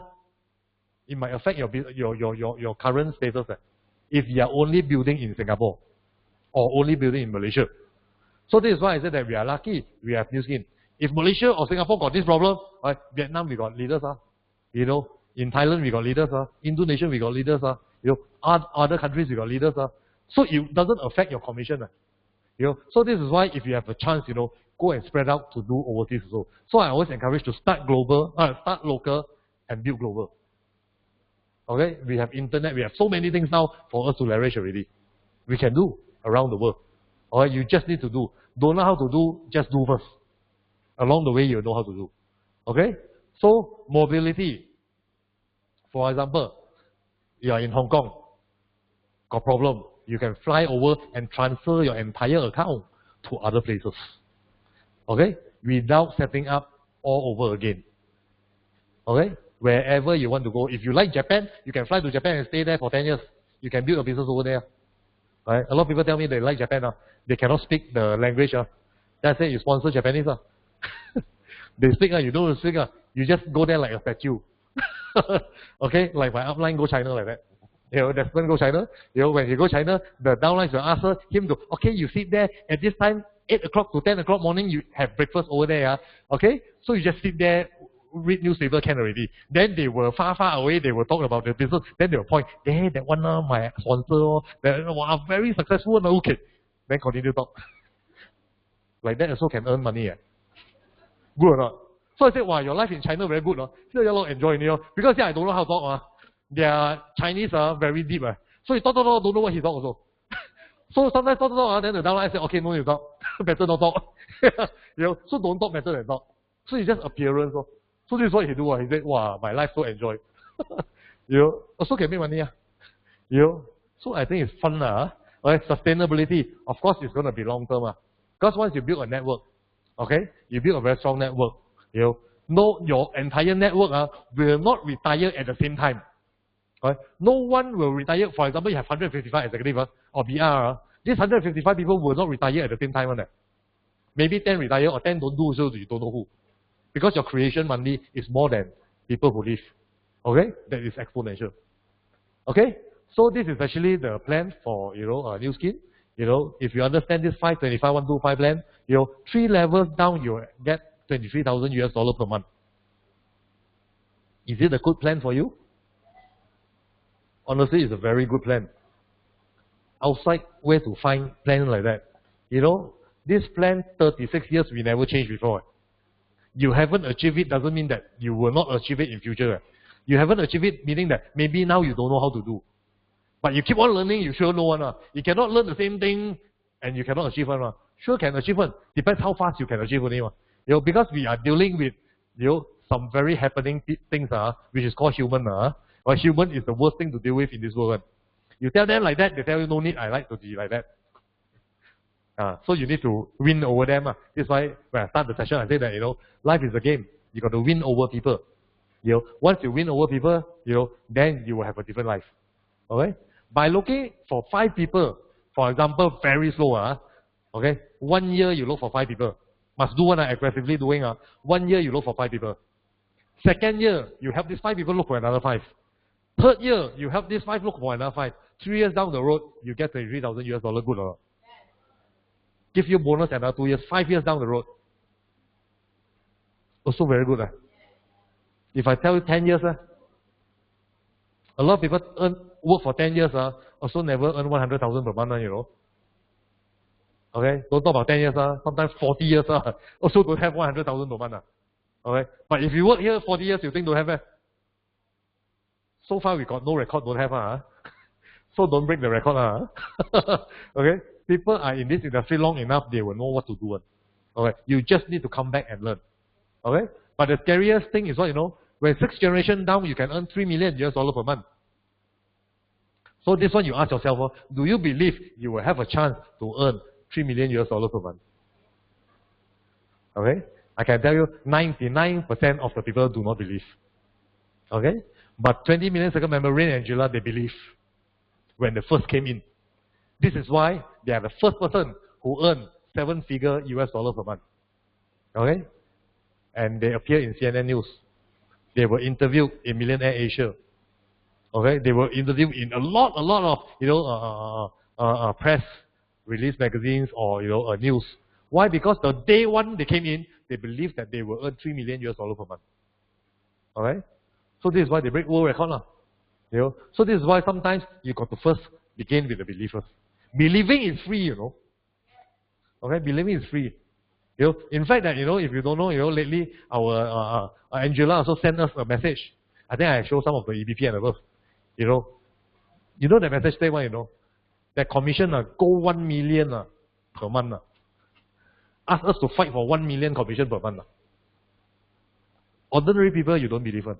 It might affect your current status if you are only building in Singapore or only building in Malaysia. So this is why I said that we are lucky we have New Scene. If Malaysia or Singapore got this problem, Vietnam we got leaders. In Thailand we got leaders. Indonesia we got leaders. Other countries we got leaders. So it doesn't affect your commission. So this is why if you have a chance, go and spread out to do overseas also. So I always encourage to start local and build global. Okay, we have internet, we have so many things now for us to leverage already. We can do around the world. Alright, you just need to do. Don't know how to do, just do first. Along the way, you know how to do. Okay? So, mobility. For example, you are in Hong Kong, got problem. You can fly over and transfer your entire account to other places. Okay? Without setting up all over again. Okay? Wherever you want to go. If you like Japan, you can fly to Japan and stay there for 10 years. You can build a business over there. Right? A lot of people tell me they like Japan. They cannot speak the language. That's it, you sponsor Japanese. They speak, you don't speak. You just go there like a statue. Okay? Like my upline go China like that. Desmond go China. When he go China, the downlines will ask him to, okay, you sit there at this time, 8 o'clock to 10 o'clock morning, you have breakfast over there. Okay? So you just sit there, read newspaper can already. Then they were far away, they will talk about the business. Then they will point, hey, that one, my sponsor, that very successful, okay. Then continue to talk. Like that also can earn money. Good or not? So I said, wow, your life in China very good. So you enjoy it. Because I don't know how to talk. Their Chinese are very deep. So you talk, don't know what he talk also. So sometimes talk, then the downline say, okay, no, you talk. Better not talk. So don't talk better than talk. So it's just appearance. So this is what he do. He said, wow, my life so enjoy. Also can make money. So I think it's fun. Right? Sustainability, of course, it's going to be long term. Because once you build a network, okay, you build a very strong network. Your entire network will not retire at the same time. Right? No one will retire. For example, you have 155 executives or BR. These 155 people will not retire at the same time. Maybe 10 retire or 10 don't do, so you don't know who. Because your creation money is more than people who live. Okay? That is exponential. Okay? So this is actually the plan for, New Scene. If you understand this 5-25-125 plan, 3 levels down, you get 23,000 US dollar per month. Is it a good plan for you? Honestly, it's a very good plan. Outside, where to find plans like that? This plan, 36 years, we never changed before. You haven't achieved it doesn't mean that you will not achieve it in future. You haven't achieved it meaning that maybe now you don't know how to do. But you keep on learning, you sure know one. You cannot learn the same thing and you cannot achieve one. Sure can achieve one. Depends how fast you can achieve one. Because we are dealing with some very happening things which is called human. Or human is the worst thing to deal with in this world. You tell them like that, they tell you no need, I like to be like that. So you need to win over them. That's why when I start the session, I say that, life is a game. You got to win over people. Once you win over people, then you will have a different life. Okay? By looking for 5 people, for example, very slow, okay? 1 year you look for 5 people. Must do one aggressively doing, 1 year you look for 5 people. Second year, you help these 5 people look for another 5. Third year, you help these 5 look for another 5. 3 years down the road, you get $23,000 US dollar, good or not? Give you bonus another 2 years, 5 years down the road. Also very good. If I tell you 10 years, a lot of people work for 10 years, also never earn 100,000 per month, Okay, don't talk about 10 years, sometimes 40 years, also don't have 100,000 per month. Okay, but if you work here 40 years, you think don't have? So far we got no record, don't have. So don't break the record. Okay, people are in this industry long enough, they will know what to do. Okay, you just need to come back and learn. Okay, but the scariest thing is what, when 6th generation down, you can earn $3 million US dollar per month. So this one you ask yourself, do you believe you will have a chance to earn $3 million US dollar per month? Okay, I can tell you 99% of the people do not believe. Okay, but 20 million second member Rain and Angela, they believe when they first came in. This is why they are the first person who earned 7-figure US dollar per month. Okay, and they appear in CNN News. They were interviewed in Millionaire Asia. Okay, they were interviewed in a lot of press release magazines or news. Why? Because the day one they came in, they believed that they will earn $3 million US dollar per month. Okay, so this is why they break world record, So this is why sometimes you got to first begin with the believers. Believing is free, Okay, believing is free. In fact, that if you don't know, lately our Angela also sent us a message. I think I showed some of the EBP and above. That message say what? That commission go 1 million per month. Ask us to fight for 1 million commission per month. Ordinary people, you don't believe it.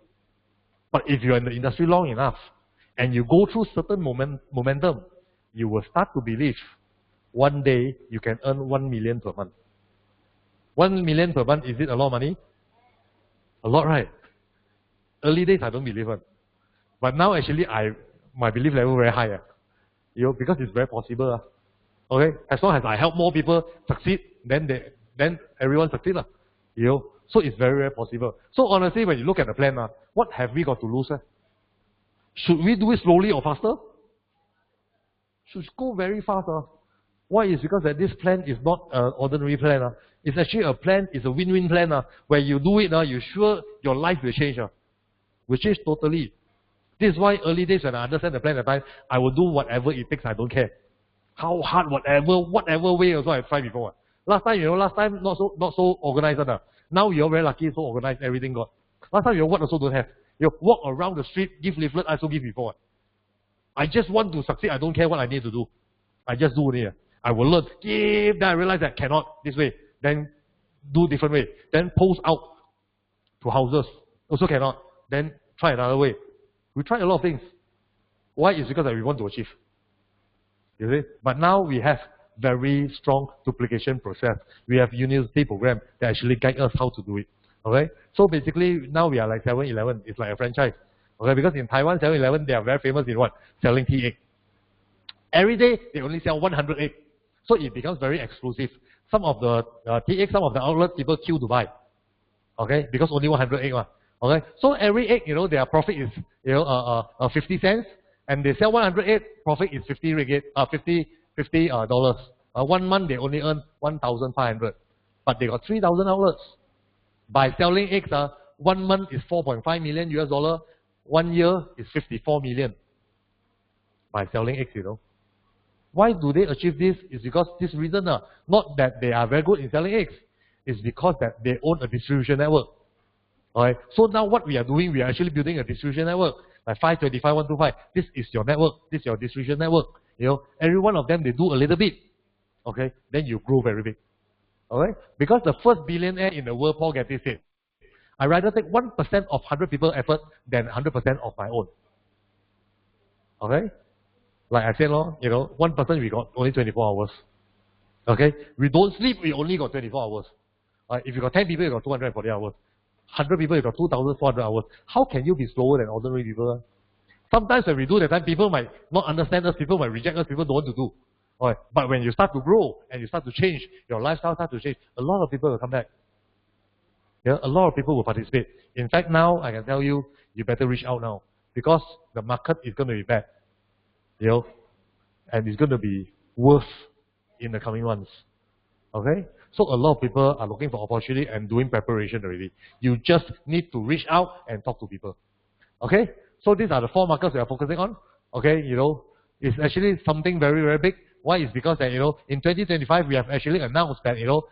But if you're in the industry long enough and you go through certain momentum, you will start to believe one day you can earn 1 million per month. 1 million per month, is it a lot of money? A lot, right? Early days, I don't believe it. But now, actually, my belief level very high. Because it's very possible. Okay? As long as I help more people succeed, then everyone succeed. So it's very, very possible. So honestly, when you look at the plan, what have we got to lose? Should we do it slowly or faster? Should go very fast. Why? Is because that this plan is not an ordinary plan. It's actually a plan, it's a win-win plan. Where you do it, you're sure your life will change. Will change totally. This is why early days when I understand the plan at the time, I will do whatever it takes, I don't care. How hard, whatever way also I try before. Last time, not so organized. Now you're very lucky, so organized, everything got. Last time what also don't have. You walk around the street, give leaflet, I also give before. I just want to succeed, I don't care what I need to do. I just do it. I will learn. Then I realize that cannot this way. Then do different way. Then post out to houses. Also cannot. Then try another way. We try a lot of things. Why? It's because we want to achieve. You see? But now we have very strong duplication process. We have university program that actually guide us how to do it. Okay? So basically now we are like 7-Eleven. It's like a franchise. Okay? Because in Taiwan, 7-Eleven, they are very famous in what? Selling tea egg. Every day they only sell 100 egg. So it becomes very exclusive. Some of the tea egg, some of the outlets people queue to buy. Okay? Because only 100 egg. Okay? So every egg, their profit is 50 cents. And they sell 100 egg, profit is $50. 50 dollars. 1 month they only earn 1,500. But they got 3,000 outlets. By selling eggs, 1 month is 4.5 million US dollar. 1 year is 54 million. By selling eggs, Why do they achieve this? It's because this reason, not that they are very good in selling eggs. It's because that they own a distribution network. Alright. So now what we are doing, we are actually building a distribution network. Like 525, 125. This is your network. This is your distribution network. Every one of them, they do a little bit. Okay. Then you grow very big. Alright. Because the first billionaire in the world, Paul Getty said, I rather take 1% of 100 people's effort than 100% of my own. Okay. Like I said, one person we got only 24 hours. Okay. We don't sleep, we only got 24 hours. If you got 10 people, you got 240 hours. 100 people, you got 2,400 hours. How can you be slower than ordinary people? Sometimes when we do that time, people might not understand us, people might reject us, people don't want to do. Alright. But when you start to grow and you start to change, your lifestyle starts to change, a lot of people will come back. Yeah, a lot of people will participate. In fact, now I can tell you, you better reach out now because the market is going to be bad, you know, and it's going to be worse in the coming months. Okay, so a lot of people are looking for opportunity and doing preparation already. You just need to reach out and talk to people. Okay, so these are the 4 markets we are focusing on. Okay, you know, it's actually something very, very big. Why? Is because that, you know, in 2025 we have actually announced that, you know,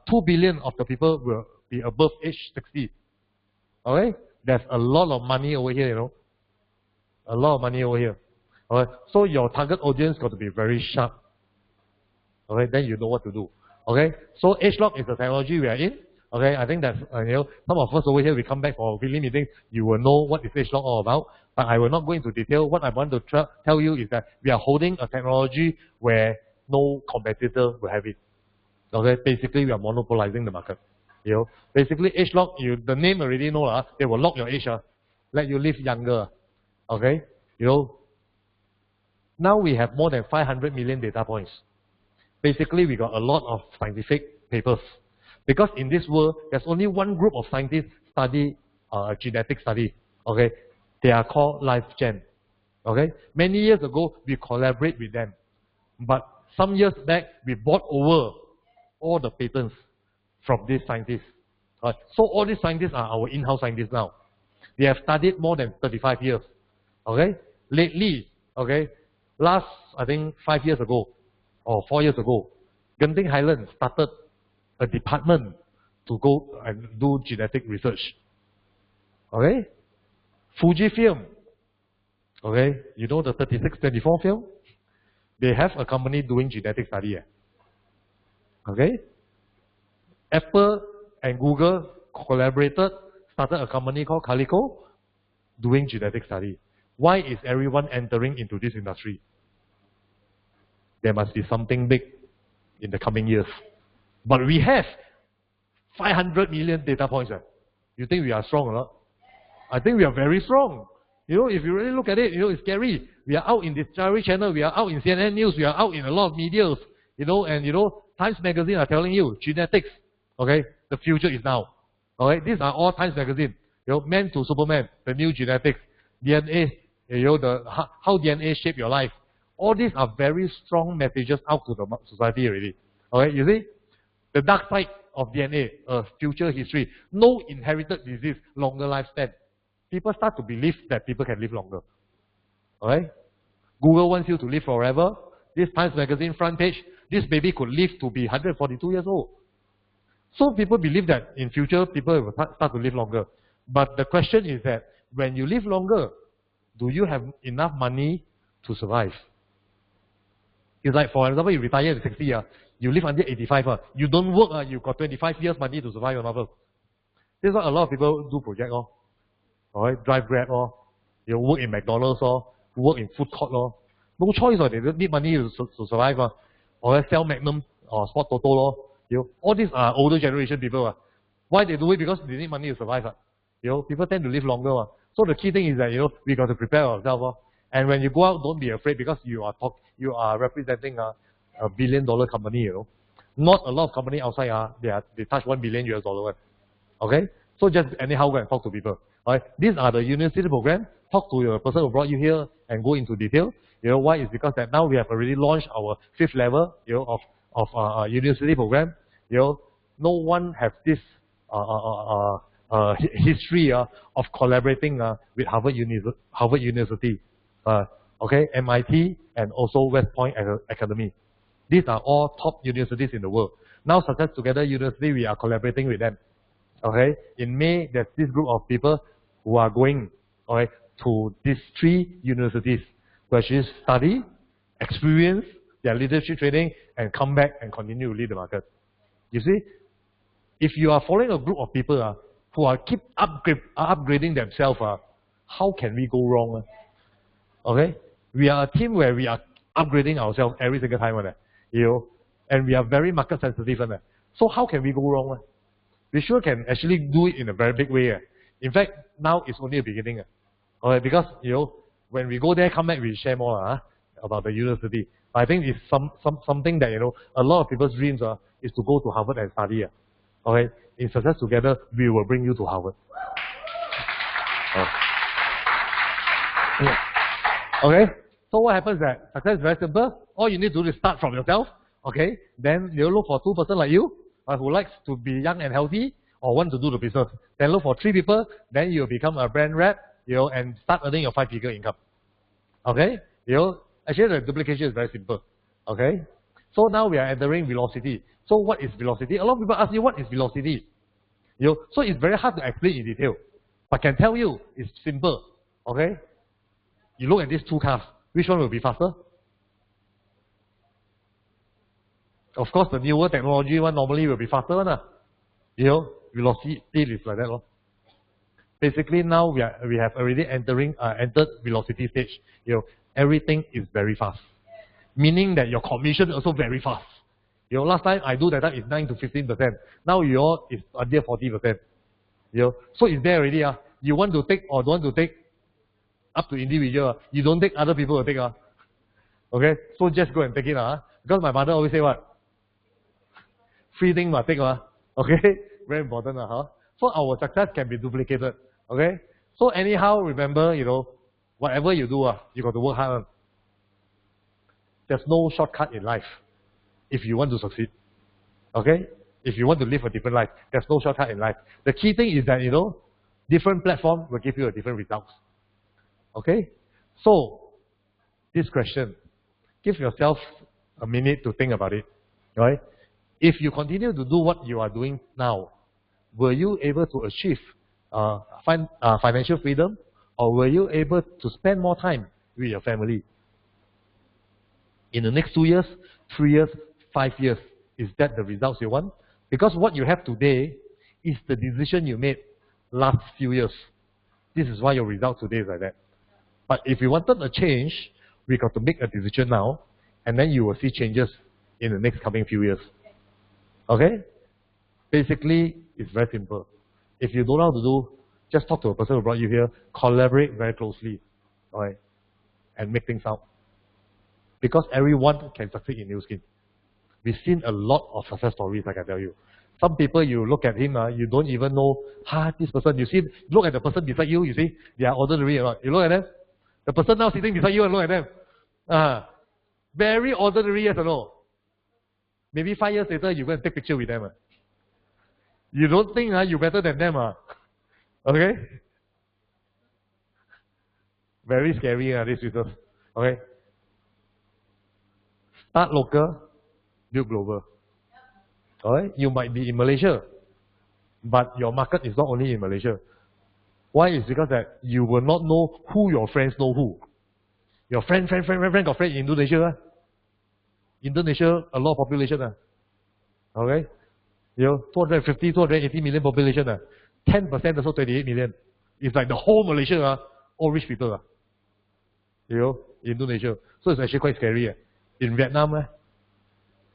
2 billion of the people will be above age 60. Okay, there's a lot of money over here, you know, a lot of money over here. Alright, so your target audience got to be very sharp. Okay, then you know what to do. Okay, so age lock is the technology we are in. Okay, I think that's, you know, some of us over here, we come back for a weekly meeting, you will know what is age lock all about. But I will not go into detail. What I want to tell you is that we are holding a technology where no competitor will have it. Okay, basically we are monopolizing the market. You know, basically age lock, the name already know, they will lock your age, let you live younger. Okay, you know, now we have more than 500 million data points. Basically, we got a lot of scientific papers. Because in this world, there's only one group of scientists study genetic study. Okay, they are called LifeGen. Okay, many years ago, we collaborate with them. But some years back, we bought over all the patents from these scientists. So all these scientists are our in-house scientists now. They have studied more than 35 years. Okay, lately, okay, last, I think 5 years ago, or 4 years ago, Genting Highlands started a department to go and do genetic research. Okay? Fujifilm, okay, you know the 36-24 film? They have a company doing genetic study. Okay? Apple and Google collaborated, started a company called Calico, doing genetic study. Why is everyone entering into this industry? There must be something big in the coming years. But we have 500 million data points. You think we are strong or not? I think we are very strong. You know, if you really look at it, you know, it's scary. We are out in Discovery Channel, we are out in CNN News, we are out in a lot of medias, you know, and you know, Times Magazine are telling you, genetics, okay, the future is now. Okay, these are all Times Magazine. You know, man to Superman, the new genetics, DNA, you know, how DNA shape your life. All these are very strong messages out to the society already. Okay, you see? The dark side of DNA, future history. No inherited disease, longer lifespan. People start to believe that people can live longer. Okay? Google wants you to live forever. This Times Magazine front page, this baby could live to be 142 years old. So people believe that in future, people will start to live longer. But the question is that, when you live longer, do you have enough money to survive? It's like, for example, you retire at 60, you live until 85, you don't work, you got 25 years money to survive your novel. This is what a lot of people do project, alright, drive Grab, you work in McDonald's, work in food court, no choice, they don't need money to survive, or sell Magnum or Sport Toto, you know, all these are older generation people. Why they do it? Because they need money to survive. You know, people tend to live longer. So the key thing is that, you know, we got to prepare ourselves. And when you go out, don't be afraid, because you are representing a $1 billion company, you know. Not a lot of companies outside they touch $1 billion US. Okay? So just anyhow go and talk to people. Alright? These are the university programs. Talk to the person who brought you here and go into detail. You know why? It's because that now we have already launched our 5th level, you know, of university program. You know, no one has this history of collaborating with Harvard University, okay, MIT, and also West Point Academy. These are all top universities in the world. Now, Success Together University, we are collaborating with them. Okay, in May, there's this group of people who are going, okay, to these 3 universities to actually study, experience their leadership training, and come back and continue to lead the market. You see, if you are following a group of people who are keep upgrading themselves, how can we go wrong? Okay, we are a team where we are upgrading ourselves every single time, you know, and we are very market sensitive. So how can we go wrong? we sure can actually do it in a very big way. In fact, now it's only a beginning. Okay, because when we go there, come back, we share more about the university. I think it's something that a lot of people's dreams is to go to Harvard and study. Okay, in Success Together, we will bring you to Harvard. Okay, so what happens that success is very simple. All you need to do is start from yourself. Okay, then you look for 2 person like you who likes to be young and healthy or want to do the business. Then look for 3 people. Then you become a brand rep, and start earning your 5-figure income. Okay, actually the duplication is very simple. Okay, so now we are entering velocity. So what is velocity? A lot of people ask me, what is velocity? So it's very hard to explain in detail, but can tell you it's simple. Okay, you look at these 2 cars. Which one will be faster? Of course, the newer technology one normally will be faster. Velocity is like that. Basically, now we have already entered velocity stage. Everything is very fast, meaning that your commission is also very fast. Last time I do that time is 9 to 15%. Now is under 40%. So it's there already. You want to take or don't want to take, up to individual. You don't take, other people will take. Okay, so just go and take it. Because my mother always say what? Free thing must take. Okay, very important. So our success can be duplicated. Okay, so anyhow, remember, whatever you do, you got to work hard. There's no shortcut in life if you want to succeed. Okay, if you want to live a different life, there's no shortcut in life. The key thing is that different platform will give you a different results. Okay, so this question, give yourself a minute to think about it. Right? If you continue to do what you are doing now, were you able to achieve financial freedom, or were you able to spend more time with your family? In the next 2 years, 3 years, 5 years, is that the results you want? Because what you have today is the decision you made last few years. This is why your result today is like that. But if you wanted a change, we got to make a decision now, and then you will see changes in the next coming few years. Okay? Basically, it's very simple. If you don't know how to do, just talk to a person who brought you here, collaborate very closely, alright, and make things out. Because everyone can succeed in New Skin. We've seen a lot of success stories, I can tell you. Some people, you look at him, you don't even know, this person, look at the person beside you, you see, they are ordinary or not. You look at them, the person now sitting beside you and look at them. Very ordinary, yes or no? Maybe 5 years later, you go and take picture with them. You don't think you're better than them. Okay? Very scary, these people. Okay? Start local, build global. Alright? You might be in Malaysia, but your market is not only in Malaysia. Why? It's because that you will not know who your friends know who. Your friend got friend in Indonesia. Indonesia, a lot of population. Okay? 250, 280 million population. 10% also 28 million. It's like the whole Malaysia, all rich people. Indonesia. So it's actually quite scary. In Vietnam,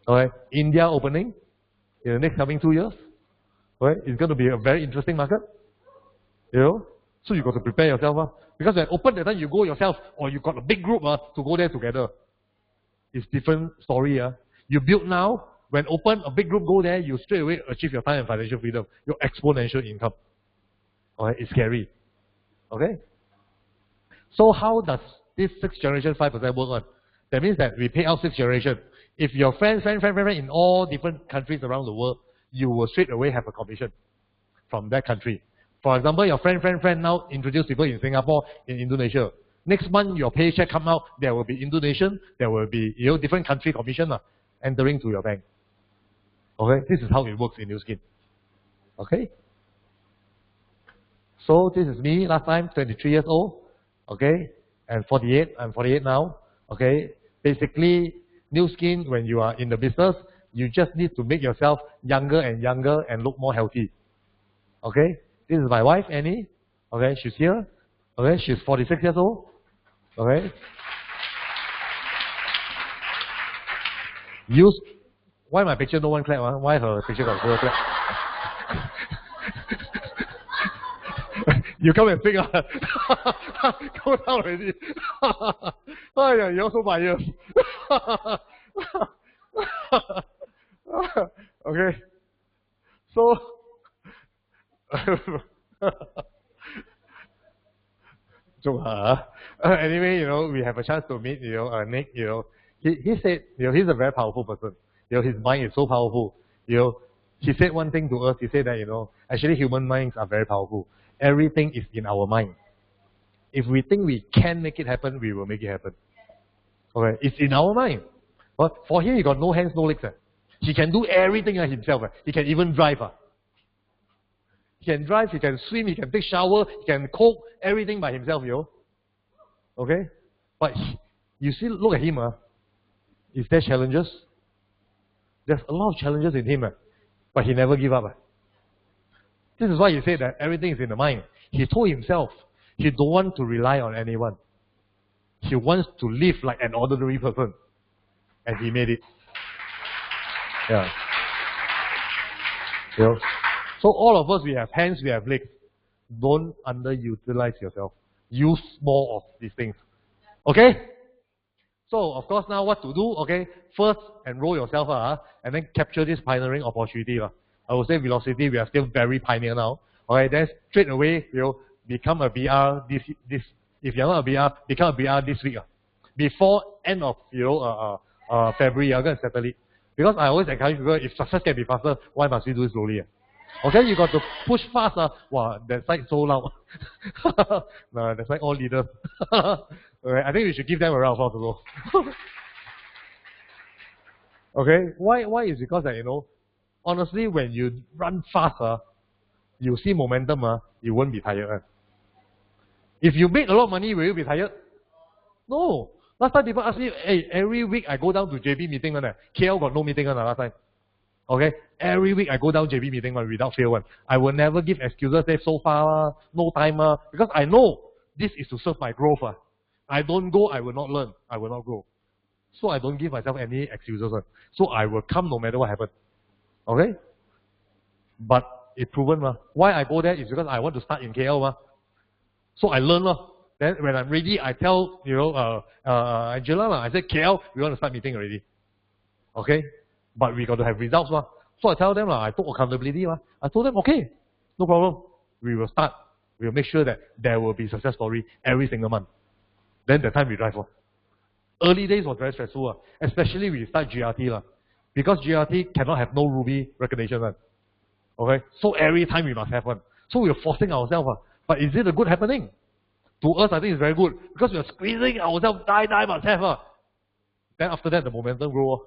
okay, India opening in the next coming 2 years. Okay? It's going to be a very interesting market. So you got to prepare yourself. Because when open that time you go yourself, or you got a big group to go there together. It's different story. You build now, when open, a big group go there, you straight away achieve your time and financial freedom, your exponential income. Alright, it's scary. Okay? So how does this 6th generation 5% work on? That means that we pay out 6th generation. If your friend in all different countries around the world, you will straight away have a commission from that country. For example, your friend now introduce people in Singapore, in Indonesia. Next month, your paycheck come out, there will be Indonesian, there will be different country commission entering to your bank. Okay, this is how it works in New Skin. Okay? So this is me last time, 23 years old. Okay? And 48, I'm 48 now. Okay? Basically, New Skin, when you are in the business, you just need to make yourself younger and younger and look more healthy. Okay? This is my wife, Annie. Okay, she's here. Okay, she's 46 years old. Okay? Why my picture no one clap? Why her picture got no clap? You come and pick up. Go down already. Oh yeah, you're so biased. Okay. So anyway, we have a chance to meet, Nick, he said, he's a very powerful person. His mind is so powerful. He said one thing to us. He said that, actually human minds are very powerful. Everything is in our mind. If we think we can make it happen, we will make it happen. Okay, it's in our mind. But for him, he got no hands, no legs. He can do everything himself. He can even drive. He can drive, he can swim, he can take shower, he can cook, everything by himself, Okay? But you see, look at him. Is there challenges? There's a lot of challenges in him. But he never give up. This is why he said that everything is in the mind. He told himself he don't want to rely on anyone. He wants to live like an ordinary person. And he made it. Yeah. So all of us, we have hands, we have legs. Don't underutilize yourself. Use more of these things. Okay? So, of course, now what to do? Okay, first, enroll yourself, and then capture this pioneering opportunity. I would say Velocity, we are still very pioneer now. Okay, then straight away, become a BR this if you're not a BR, become a BR this week. Before end of February, you're going to settle it. Because I always encourage people, if success can be faster, why must we do it slowly? Okay, you got to push fast. Wow, that side so loud. No, that's like all leaders. Okay, I think we should give them a round of applause to go. Okay, why is because that, honestly, when you run fast, you see momentum, you won't be tired. If you make a lot of money, will you be tired? No. Last time people ask me, hey, every week I go down to JB meeting, KL got no meeting last time. Okay, every week I go down JB meeting without fail. I will never give excuses, say so far, no time, because I know this is to serve my growth. I don't go, I will not learn, I will not grow. So I don't give myself any excuses. So I will come no matter what happens. Okay? But it's proven. Why I go there is because I want to start in KL. So I learn. Then when I'm ready, I tell Angela, I said, KL, we want to start meeting already. Okay? But we got to have results. So I tell them, I took accountability. I told them, okay, no problem. We will start. We will make sure that there will be success story every single month. Then the time we drive. Early days was very stressful, especially we start GRT. Because GRT cannot have no Ruby recognition. Okay? So every time we must have one. So we are forcing ourselves. But is it a good happening? To us, I think it's very good. Because we are squeezing ourselves, die, must have. Then after that, the momentum grows.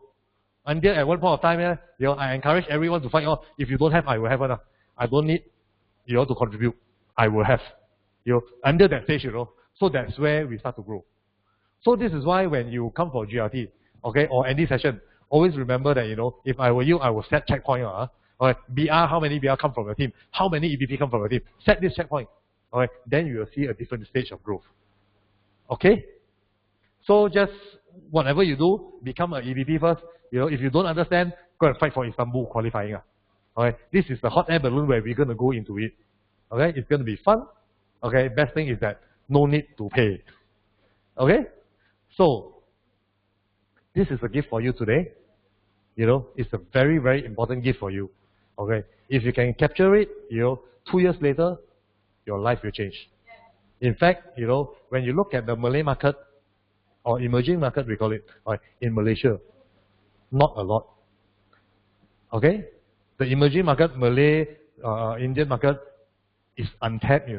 Until at one point of time, I encourage everyone to find out, if you don't have, I will have one. I don't need you to contribute. I will have. Under that stage, so that's where we start to grow. So this is why when you come for GRT, okay, or any session, always remember that, if I were you, I will set checkpoint. Okay, BR, how many BR come from your team? How many EBP come from your team? Set this checkpoint. Okay, then you will see a different stage of growth. Okay? So just whatever you do, become an EBP first. If you don't understand, go and fight for Istanbul qualifying. Okay, this is the hot air balloon where we're going to go into it. Okay, it's going to be fun. Okay, best thing is that no need to pay. Okay, so this is a gift for you today. It's a very, very important gift for you. Okay, if you can capture it, 2 years later, your life will change. In fact, when you look at the Malay market, or emerging market, we call it, in Malaysia, not a lot. Okay? The emerging market, Malay, Indian market, is untapped,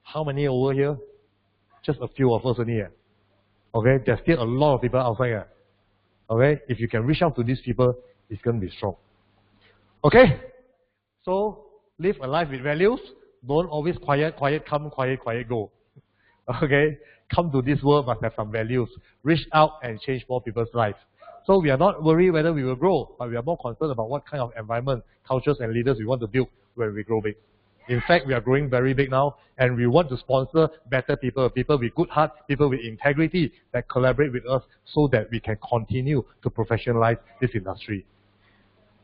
How many over here? Just a few of us only. Okay? There's still a lot of people outside. Okay? If you can reach out to these people, it's going to be strong. Okay? So, live a life with values. Don't always quiet come, quiet go. Okay? Come to this world must have some values. Reach out and change more people's lives. So we are not worried whether we will grow, but we are more concerned about what kind of environment, cultures and leaders we want to build when we grow big. In fact, we are growing very big now, and we want to sponsor better people, people with good heart, people with integrity that collaborate with us so that we can continue to professionalize this industry.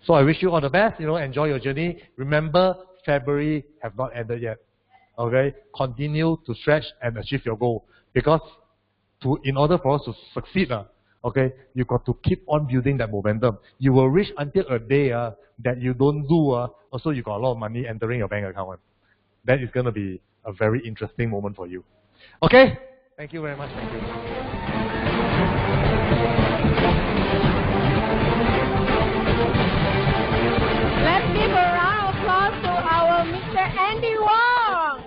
So I wish you all the best, enjoy your journey. Remember, February have not ended yet. okay, continue to stretch and achieve your goal. Because in order for us to succeed, okay, you got to keep on building that momentum. You will reach until a day that you don't do, also you got a lot of money entering your bank account. That is going to be a very interesting moment for you. Okay, thank you very much. Thank you. Let's give a round of applause to our Mr. Andy Wong.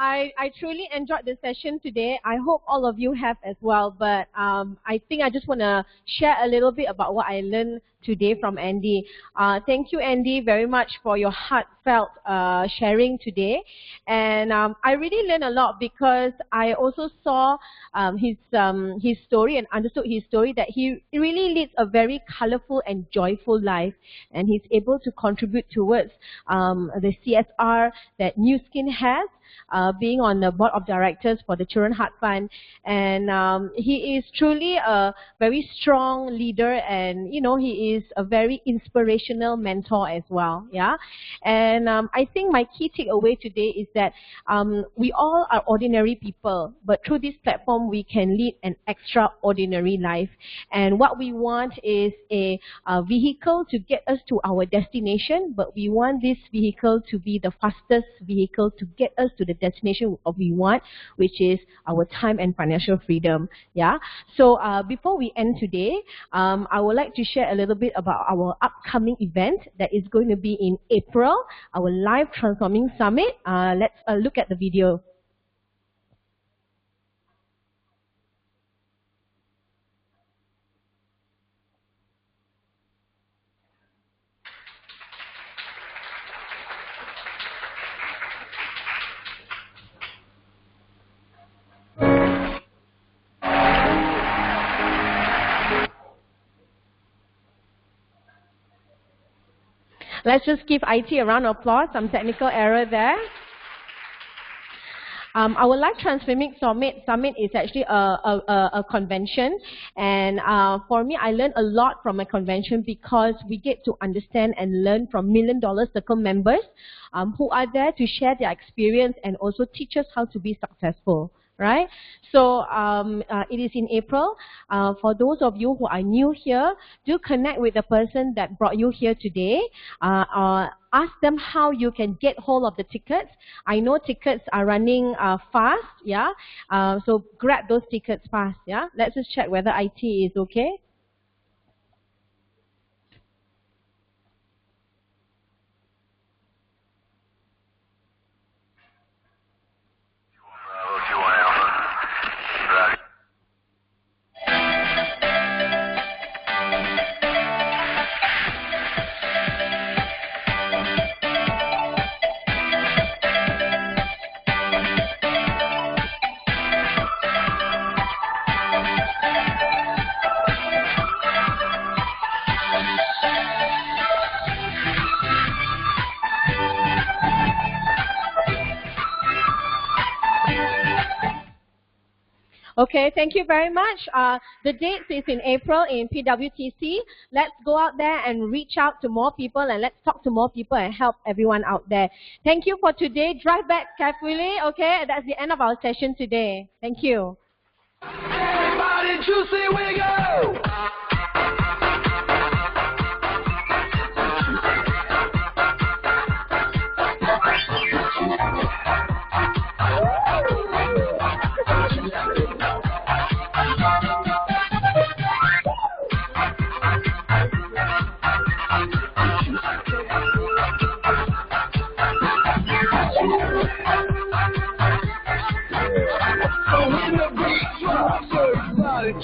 I truly enjoyed the session today. I hope all of you have as well. But I think I just want to share a little bit about what I learned today from Andy. Thank you, Andy, very much for your heartfelt sharing today. And I really learned a lot because I also saw his story and understood his story, that he really leads a very colorful and joyful life, and he's able to contribute towards the CSR that New Skin has. Being on the board of directors for the Children Heart Fund, and he is truly a very strong leader, and you know, he is a very inspirational mentor as well. Yeah, and I think my key takeaway today is that we all are ordinary people, but through this platform we can lead an extraordinary life. And what we want is a vehicle to get us to our destination, but we want this vehicle to be the fastest vehicle to get us to the destination we want, which is our time and financial freedom. Yeah. So before we end today, I would like to share a little bit about our upcoming event that is going to be in April, our Live Transforming Summit. Let's look at the video. Let's just give IT a round of applause. Some technical error there. Our Life Transforming Summit is actually a convention, and for me, I learned a lot from a convention because we get to understand and learn from $1 Million Circle members who are there to share their experience and also teach us how to be successful. Right? So it is in April. For those of you who are new here, do connect with the person that brought you here today. Ask them how you can get hold of the tickets. I know tickets are running fast. Yeah. So grab those tickets fast. Yeah. Let's just check whether IT is okay. Okay, thank you very much. The date is in April in PWTC. Let's go out there and reach out to more people, and let's talk to more people and help everyone out there. Thank you for today. Drive back carefully, okay? That's the end of our session today. Thank you. Everybody juicy wiggle!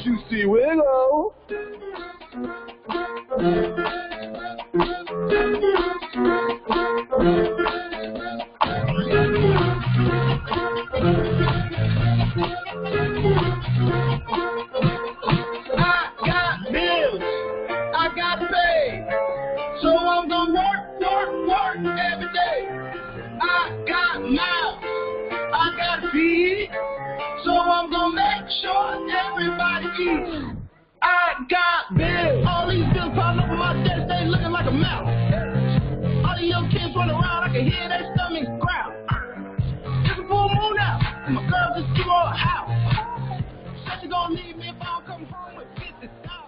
Juicy wiggle. I got bills, I got to pay, so I'm gonna work every day. I got mouths, I got to feed, so I'm gonna make sure everybody eats. I got bills. All these bills piling up on my desk, they looking like a mouse. All the young kids running around, I can hear that stuff. don't need me if I don't come home with 50 sauce.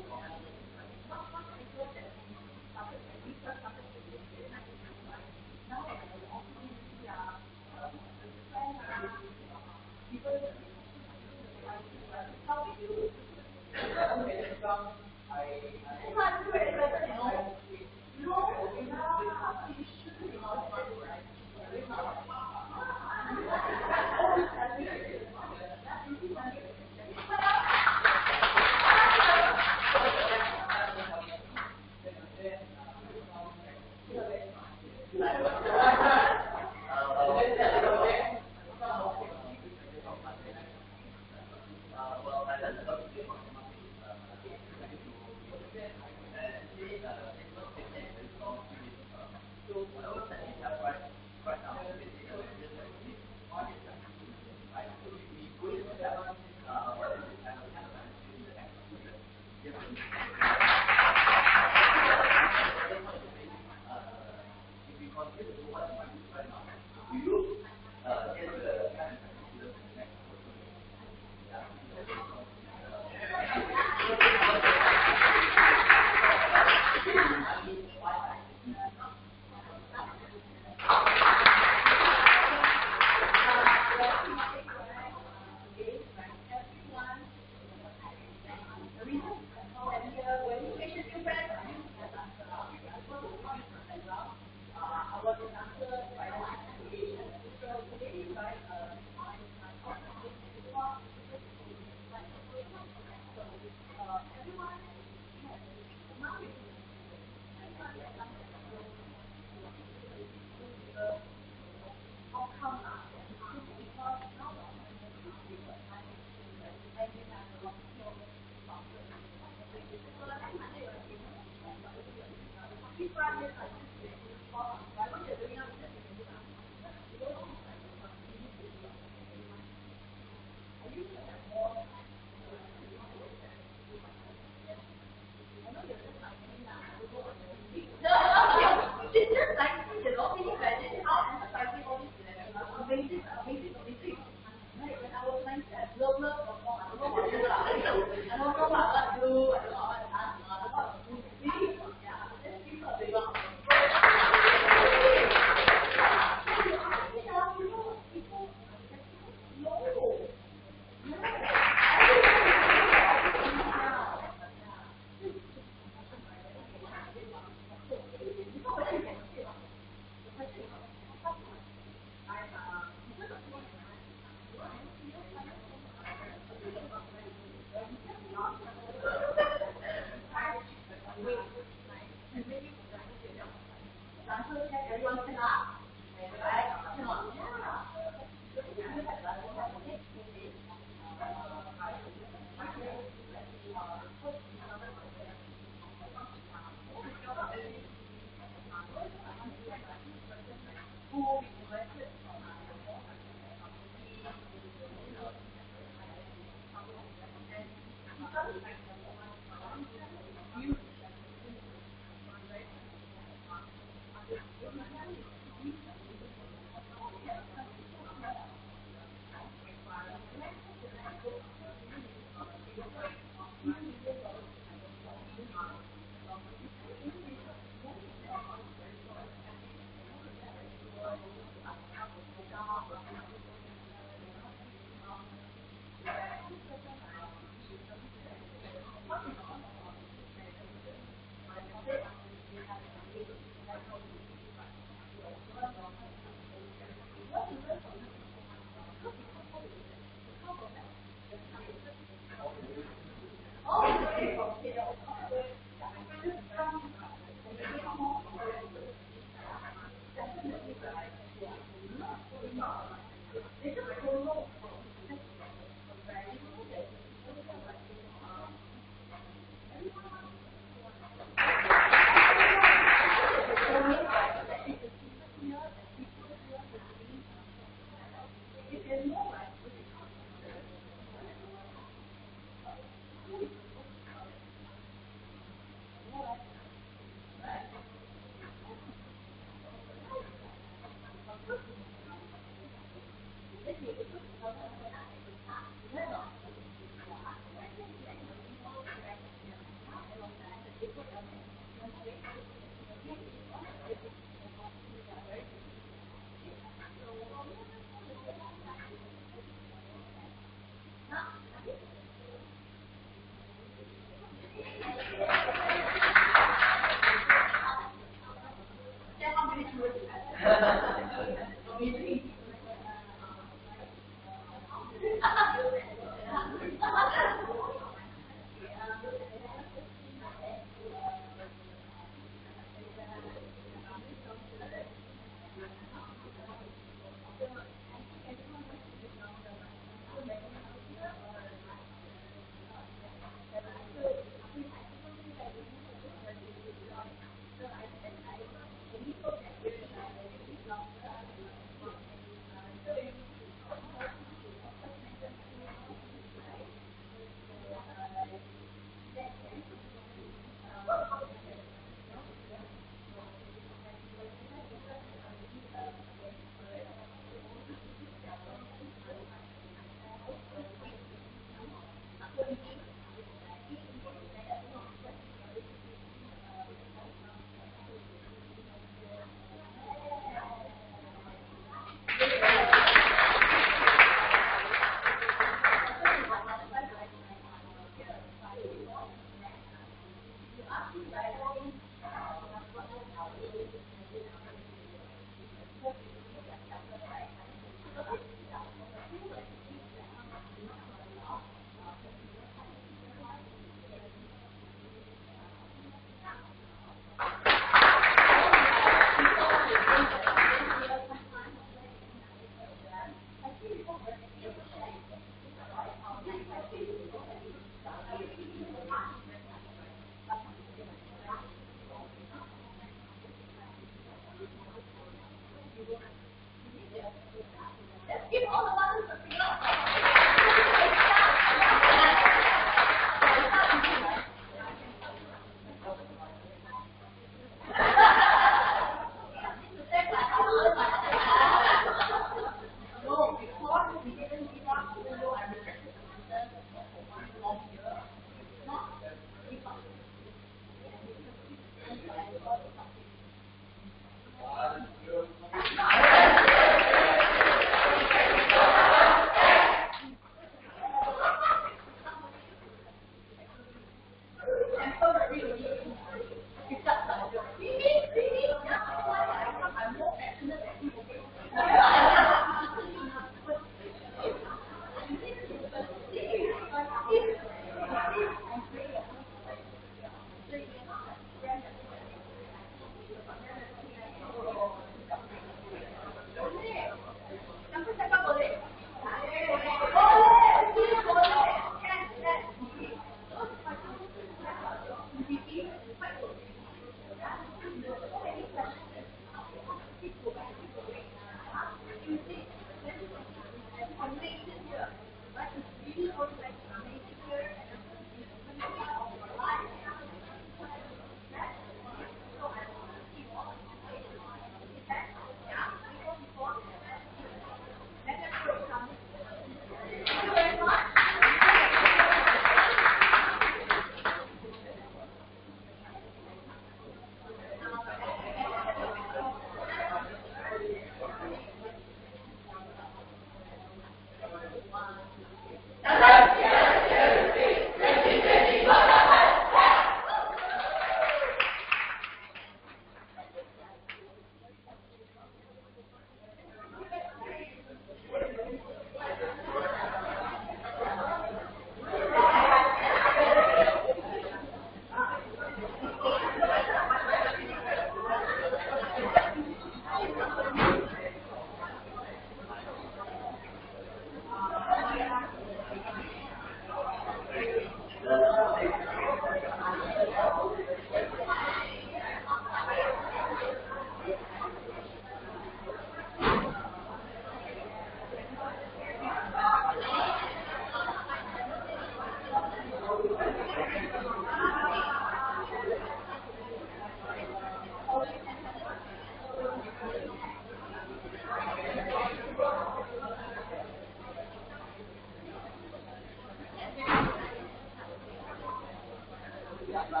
冇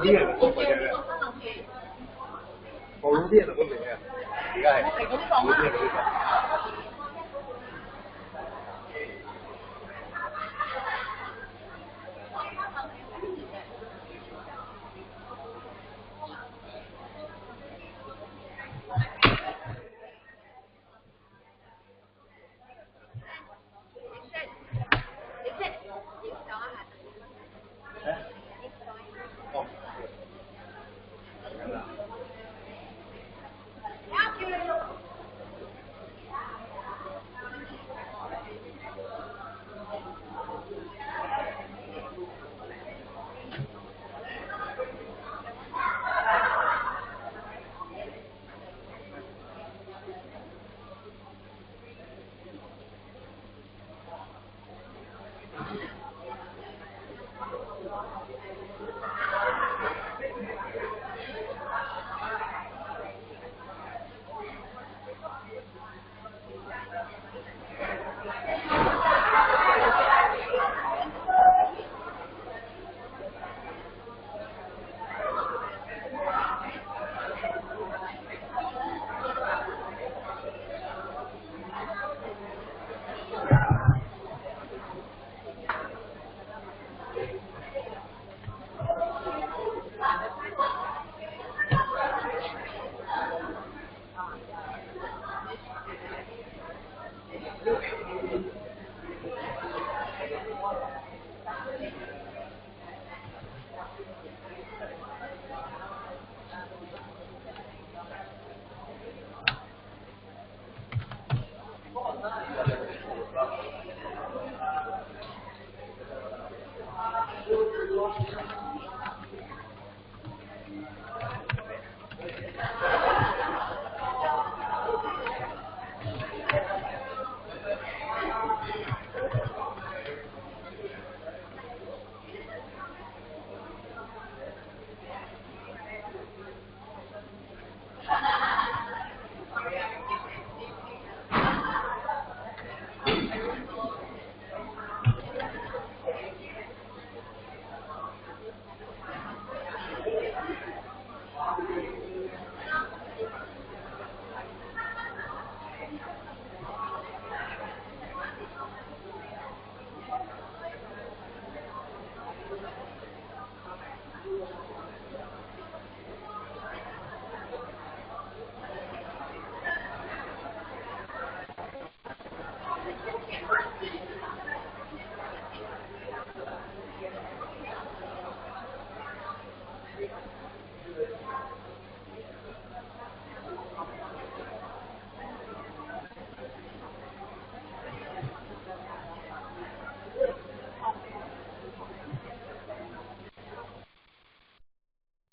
啲人都冇嘅，冇啲人都冇嘅，而家係冇啲人都冇。